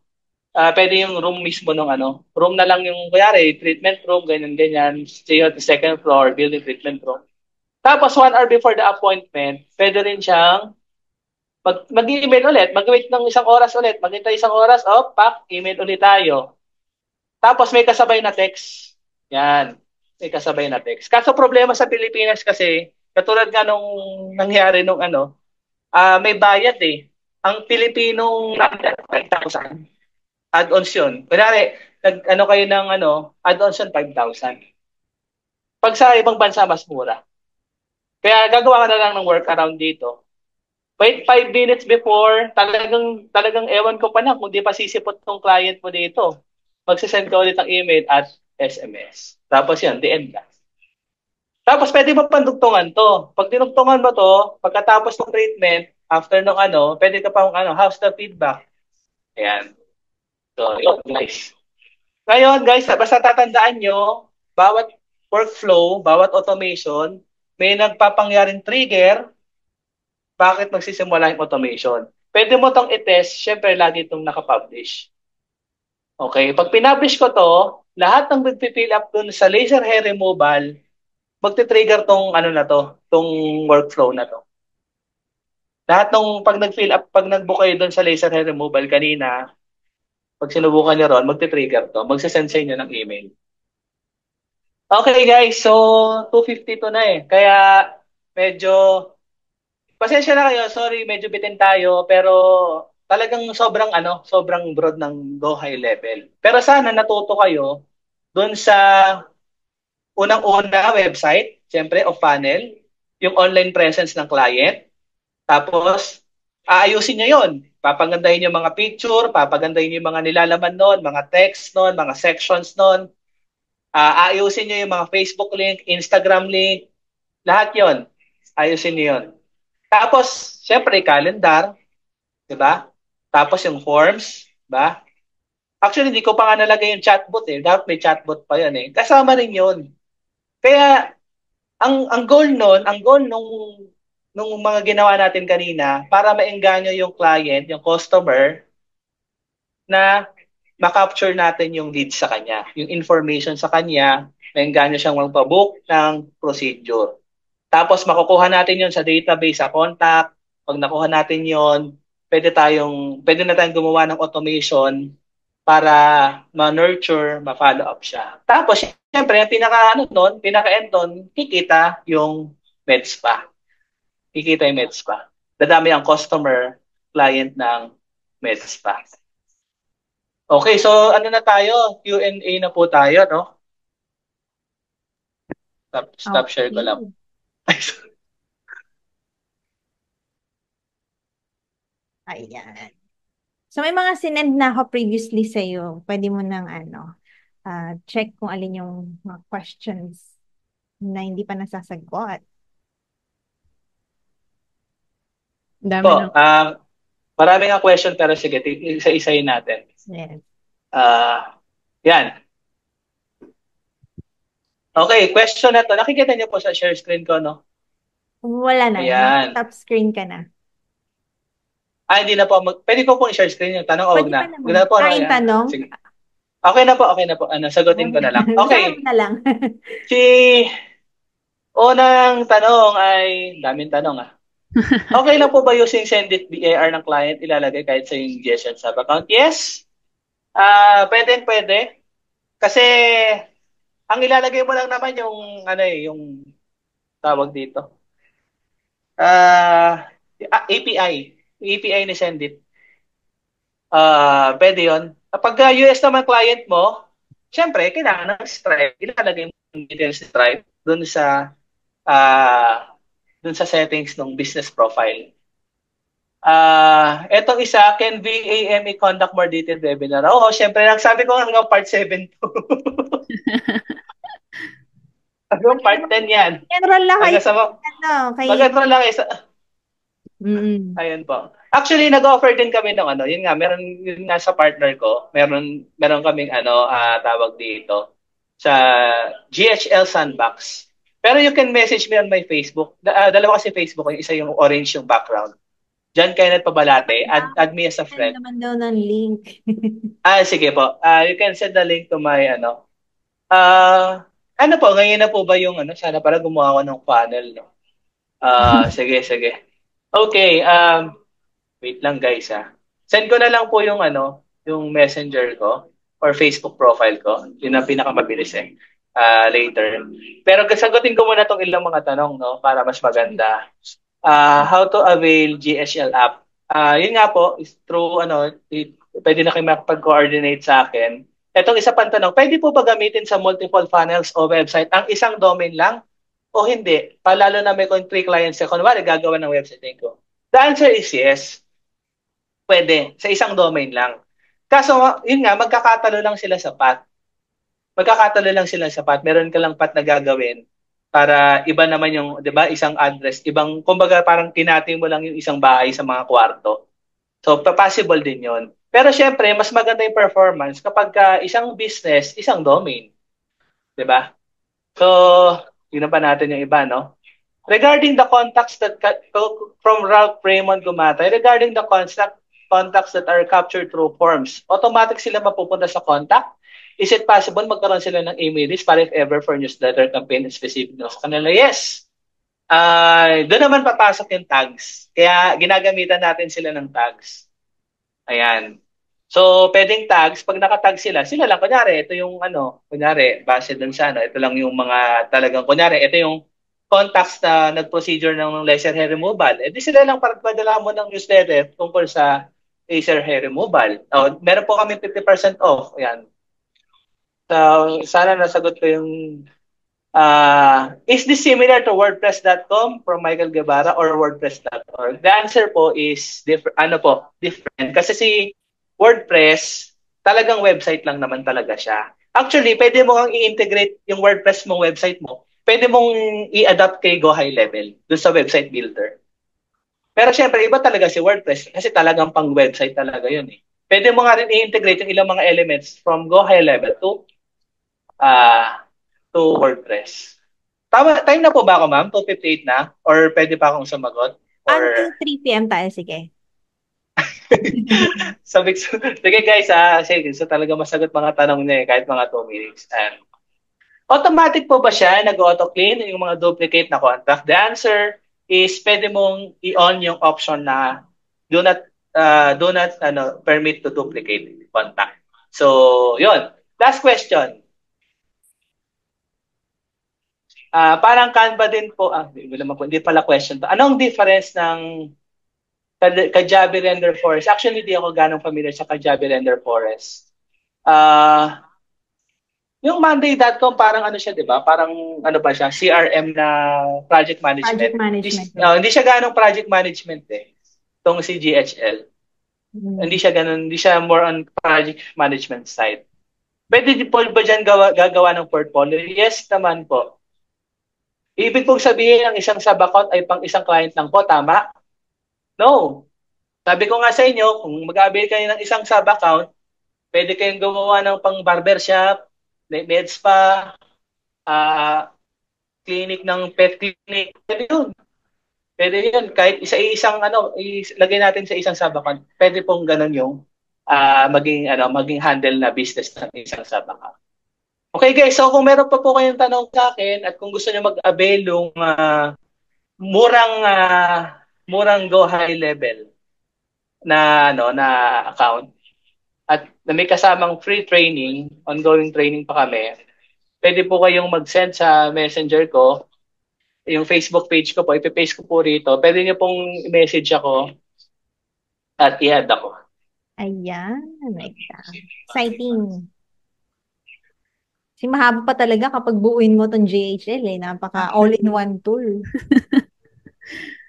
pwede yung room mismo ng ano. Room na lang yung, kuyari, treatment room, ganyan-ganyan. Stay on the second floor, building treatment room. Tapos, 1 hour before the appointment, pwede rin siyang mag-email ulit. Mag-wait ng isang oras ulit. Maghintay isang oras, pak, email ulit tayo. Tapos, may kasabay na text. Yan. May kasabay na text. Kaso problema sa Pilipinas kasi, katulad nga nung nangyari nung ano, may bayad eh. Ang Pilipinong 5,000. Add-ons yun. Kunwari, ano kayo ng ano, add-ons yun 5,000. Pag sa ibang bansa, mas mura. Kaya gagawa ka na lang ng workaround dito. Wait 5 minutes before, talagang ewan ko pa na kung di pa sisipot tong client mo dito. Magsisend ka ulit ng email at SMS. Tapos yan, the end na. Tapos pwede mo pandugtungan to. Pag dinugtungan mo to, pagkatapos ng treatment, after ng ano, pwede ka pang ano, how's the feedback? Ayan. So, yun, guys. Ngayon, guys, basta tatandaan nyo, bawat workflow, bawat automation, may nagpapangyaring trigger, bakit magsisimula yung automation. Pwede mo tong i-test, syempre lagi itong nakapublish. Okay, pag pinublish ko to, lahat ng magpipill up dun sa laser hair removal, magti-trigger tong ano na to, tong workflow na to. Lahat ng pag nag-fill up, pag nag-book kayo dun sa laser hair removal kanina, pag sinubukan nyo ron, magti-trigger to. Magsasend sa inyo ng email. Okay guys, so 2:52 na eh. Kaya medyo, pasensya na kayo, sorry, medyo bitin tayo, pero talagang sobrang broad ng Go High Level. Pero sana natuto kayo dun sa unang-una website, siyempre, of funnel, yung online presence ng client. Tapos, aayusin nyo yun. Papagandahin yung mga picture, papagandahin yung mga nilalaman nun, mga text nun, mga sections nun. Aayusin nyo yung mga Facebook link, Instagram link, lahat yon. Ayusin nyo yun. Tapos, syempre, calendar, di ba? Tapos yung forms, di ba? Actually, hindi ko pa nga nalagay yung chatbot eh. Dapat may chatbot pa yun eh. Kasama rin yun. Kaya, ang goal nun, ang goal nung mga ginawa natin kanina, para maengganyo yung client, yung customer, na ma-capture natin yung leads sa kanya, yung information sa kanya, maengganyo siyang magpa-book ng procedure. Tapos makukuha natin yon sa database, sa contact. Pag nakuha natin yon, pwede na tayong gumawa ng automation para ma-nurture, ma-follow up siya. Tapos, syempre, yung pinaka-end nun, kikita yung med spa. Kikita yung med spa. Dadami ang customer, client ng med spa. Okay, so ano na tayo? Q&A na po tayo, no? Stop share ko lang. Ayan. So, may mga sinend na ako previously sa'yo. Pwede mo nang check kung alin yung mga questions na hindi pa nasasagot. Dami Po, na. marami nga question pero sige, isa-isayin natin. Yes. Yan. Okay, question na to. Nakikita niyo po sa share screen ko, no? Wala na. Ayan. Top screen ka na. Hindi na po. Pwede ko pong i-share screen yung tanong o wag Pwede na? pa naman. Wag na po. Yung tanong? Sige. Okay na po, okay na po. Sagutin ko na lang. Okay. Sagutin na lang. Si unang tanong ay, daming tanong Okay lang po ba using Sendit BAR ng client ilalagay kahit sa yung GSM sub account? Yes. Pwede. Kasi ang ilalagay mo lang naman yung yung tawag dito. API. API ni Sendit. Pwede 'yon. Kapag US naman client mo, syempre kailangan ng Stripe. Ilalagay mo yung details ng Stripe dun sa settings ng business profile. Etong isa, can VAME conduct more detailed webinar? Oo, syempre, sabi ko hanggang part 7 to. Hanggang part 10 yan. Enroll lang kayo Hanggang sa kay mag-enroll lang isa. mm. Ayun po. Actually, nag-offer din kami ng ano, yun nga, meron yun nga sa partner ko, meron kaming ano, tawag dito sa GHL Sandbox. Pero you can message me on my Facebook. Dalawa kasi Facebook ko, isa yung orange yung background. Diyan kayo nagpabalate. Add me as a Send friend. naman daw ng link. Sige po. You can send the link to my ano. Ano po, ngayon na po ba yung ano, sana para gumawa ko ng panel, no? Sige, sige. Okay, wait lang guys Send ko na lang po yung ano, yung messenger ko or Facebook profile ko. Yun ang pinakamabilis later. Pero sagutin ko muna tong ilang mga tanong, no, para mas maganda. How to avail GSL app? Yun nga po, is through ano, pwede na kayo makapag-coordinate sa akin. Etong isa pang tanong, pwede po ba gamitin sa multiple funnels o website ang isang domain lang o hindi? Palalo na may kung 3 clients ako, kunwari gagawa ng website ko. The answer is yes. Pwede, sa isang domain lang. Kaso, yun nga, magkakatalo lang sila sa path. Magkakatalo lang sila sa path. Meron ka lang path na gagawin para iba naman yung, di ba, isang address. Ibang, kumbaga parang tinati mo lang yung isang bahay sa mga kwarto. So, possible din yon. Pero syempre, mas maganda yung performance kapag isang business, isang domain. Di ba? So, yun pa natin yung iba, no? Regarding the contacts from Ralph Raymond Gumatay, regarding the contacts that are captured through forms, automatic sila mapupunta sa contact? Is it possible magkaroon sila ng email list para if ever for newsletter campaign specific na sa kanila? Yes. Doon naman papasok yung tags. Kaya ginagamitan natin sila ng tags. Ayan. So, pwedeng tags, pag nakatag sila, sila lang, kunyari, ito yung ano, kunyari, base dun sa ano, ito lang yung mga talagang, kunyari, ito yung contacts na nag-procedure ng laser hair removal. Di sila lang para padala mo ng newsletter tungkol sa laser hair removal. Meron po kami 50% off. Ayan. So, sana nasagot ko yung is this similar to WordPress.com from Michael Guevara or WordPress.org? The answer po is different. Kasi si WordPress, talagang website lang naman talaga siya. Actually, pwede mo kang i-integrate yung WordPress mong website mo. Pwede mong i-adapt kay Go High Level dun sa website builder. Pero syempre, iba talaga si WordPress kasi talagang pang website talaga yun eh. Pwede mo nga rin i-integrate yung ilang mga elements from Go High Level to WordPress. Time na po ba ako, ma'am? 2:58 na? Or pwede pa akong sumagot? Until 3 p.m. tayo, sige. Sige guys, sige, so talaga masagot mga tanong niya kahit mga 2 minutes. Automatic po ba siya nag-auto-clean yung mga duplicate na contact? The answer is pwede mong i-on yung option na do not permit to duplicate contact. So, yun. Last question. Parang Canva din po, hindi pala question to. Anong difference ng Kajabi Render Forest? Actually, hindi ako ganong familiar sa Kajabi Render Forest. Yung Monday.com, parang ano siya, di ba? Parang ano ba siya? CRM na project management. Project management. Hindi siya ganong project management itong si GHL. Hindi siya ganon, hindi siya more on project management side. Pwede po ba dyan gagawa ng portfolio? Yes naman po. Ibig pong sabihin ng isang sub-account ay pang isang client lang po, tama? No. Sabi ko nga sa inyo, kung mag-avail kayo ng isang sub-account, pwede kayong gumawa ng pang barbershop, med spa, clinic ng pet clinic. Pwede yun. Pwede yun. Kahit isang ilagay natin sa isang sub-account, pwede pong ganun yung maging handle na business ng isang sub-account. Okay guys, so kung meron pa po kayong tanong sa akin at kung gusto niyo mag-avail ng murang Go High Level na account at na may kasamang free training, ongoing training pa kami, pwede po kayong mag-send sa messenger ko, yung Facebook page ko po, ipipaste ko po rito. Pwede niyo pong i-message ako at i-add ako. Ayan. Exciting. Kasi mahaba pa talaga kapag buuin mo tong GHL Napaka all-in-one tool.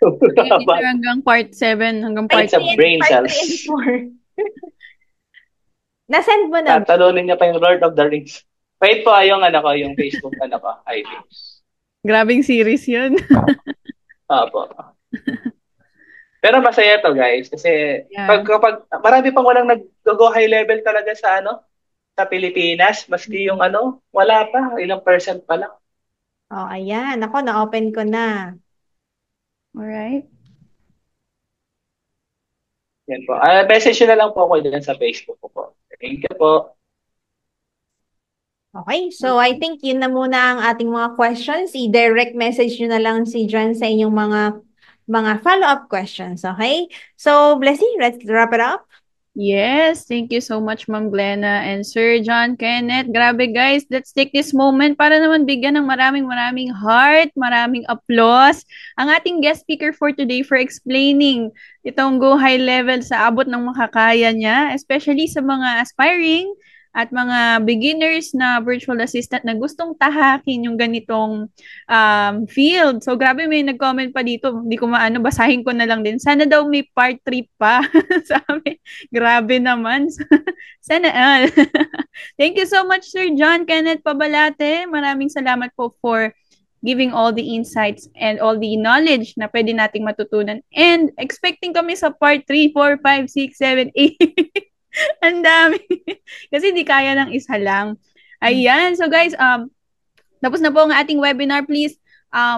Teacher hanggang part 7, hanggang part Sa brain Part 3 and cells. 4. Na-send mo na. Tatalunin niya pa yung Lord of the Rings. Wait po, yung yung Facebook ID. Grabing series yun. Opo. Pero masaya to guys kasi Yeah. kapag marami pang walang nag-go high level talaga sa sa Pilipinas, maski yung wala pa, ilang percent pa lang. Oh, ayan. Ako, na-open ko na. Alright. Yan po. Message nyo na lang po ako dyan sa Facebook ko po. Thank you po. Okay, so I think yun na muna ang ating mga questions. I-direct message nyo na lang si John sa inyong mga follow-up questions, okay? So, Blessy, let's wrap it up. Yes, thank you so much, Ma'am Glenna and Sir John Kenneth. Grabe guys, let's take this moment para naman bigyan ng maraming heart, maraming applause ang ating guest speaker for today for explaining itong Go High Level sa abot ng makakaya niya, especially sa mga aspiring at mga beginners na virtual assistant na gustong tahakin yung ganitong field. So, grabe, may nag-comment pa dito. Hindi ko maano, basahin ko na lang din. Sana daw may part 3 pa. Sabi, grabe naman. Sana all. Thank you so much, Sir John Kenneth Pabalate. Maraming salamat po for giving all the insights and all the knowledge na pwede nating matutunan. And expecting kami sa part 3, 4, 5, 6, 7, 8. Ang dami. Kasi hindi kaya ng isa lang. Ayan. So guys, tapos na po ang ating webinar. Please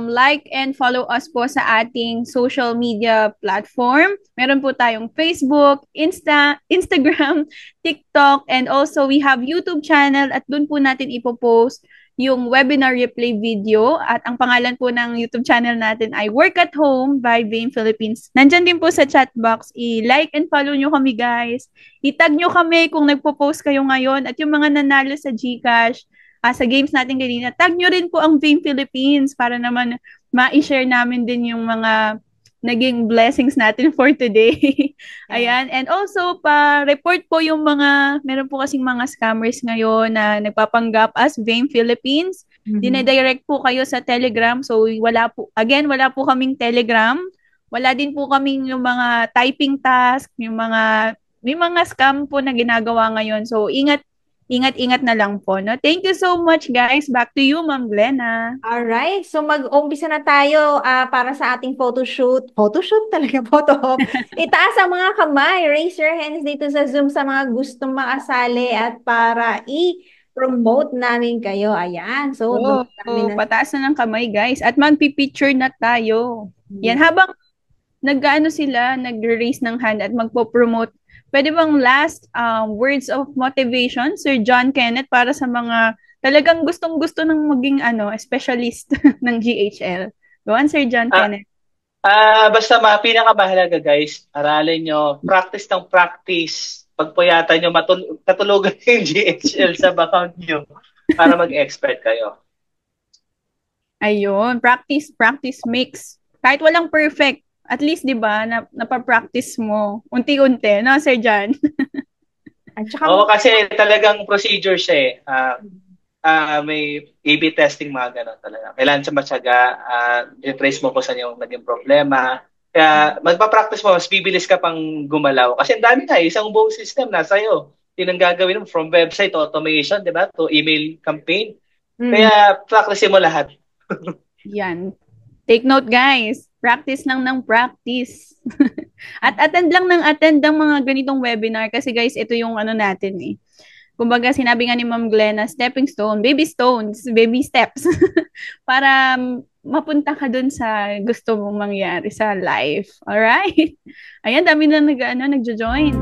like and follow us po sa ating social media platform. Meron po tayong Facebook, Instagram, TikTok, and also we have YouTube channel at doon po natin ipopost yung webinar replay video at ang pangalan po ng YouTube channel natin ay Work at Home by Bain Philippines. Nandyan din po sa chat box. I-like and follow nyo kami guys. I-tag nyo kami kung nagpo-post kayo ngayon at yung mga nanalo sa GCash, sa games natin kanina, tag nyo rin po ang Bain Philippines para naman ma-share namin din yung mga naging blessings natin for today. Ayan. And also, pa-report po yung meron po kasing mga scammers ngayon na nagpapanggap as Bain Philippines. Dinedirect po kayo sa Telegram. So, wala po kaming Telegram. Wala din po kaming yung mga typing task, may mga scam po na ginagawa ngayon. So, ingat na lang po, no? Thank you so much, guys. Back to you, Ma'am Glenna. Alright, so mag-umpisa na tayo para sa ating photoshoot. Photoshoot talaga, photo. Itaas ang mga kamay. Raise your hands dito sa Zoom sa mga gustong makasali at para i-promote namin kayo. Ayan. So, pataas na ng kamay, guys. At magpipicture na tayo. Yan, habang nag-raise ng hand at magpo-promote, pwede bang last words of motivation, Sir John Kenneth, para sa mga talagang gustong-gusto ng maging specialist ng GHL? Go on, Sir John Kenneth. Basta pinakamahalaga guys, aralin nyo, practice ng practice. Pagpuyatan nyo, katulugan yung GHL sa account nyo para mag-expert kayo. Ayun, practice makes. Kahit walang perfect, at least, di ba, napapractice mo unti-unti, no, Sir John? Oo, kasi talagang procedure siya may A/B testing, mga gano'n talaga. Kailangan siya matyaga, i-trace mo kung saan yung naging problema. Kaya magpa-practice mo, mas bibilis ka pang gumalaw. Kasi ang dami isang buong system nasa iyo. Yun ang gagawin mo from website to automation, di ba, to email campaign. Kaya practice mo lahat. Yan. Take note, guys. Practice lang ng practice. At attend lang ng attend ng mga ganitong webinar kasi guys, ito yung natin eh. Kumbaga, sinabi nga ni Ma'am Glenna, stepping stone, baby stones, baby steps para mapunta ka dun sa gusto mong mangyari sa life. Alright? Ayan, dami na nagjo-join.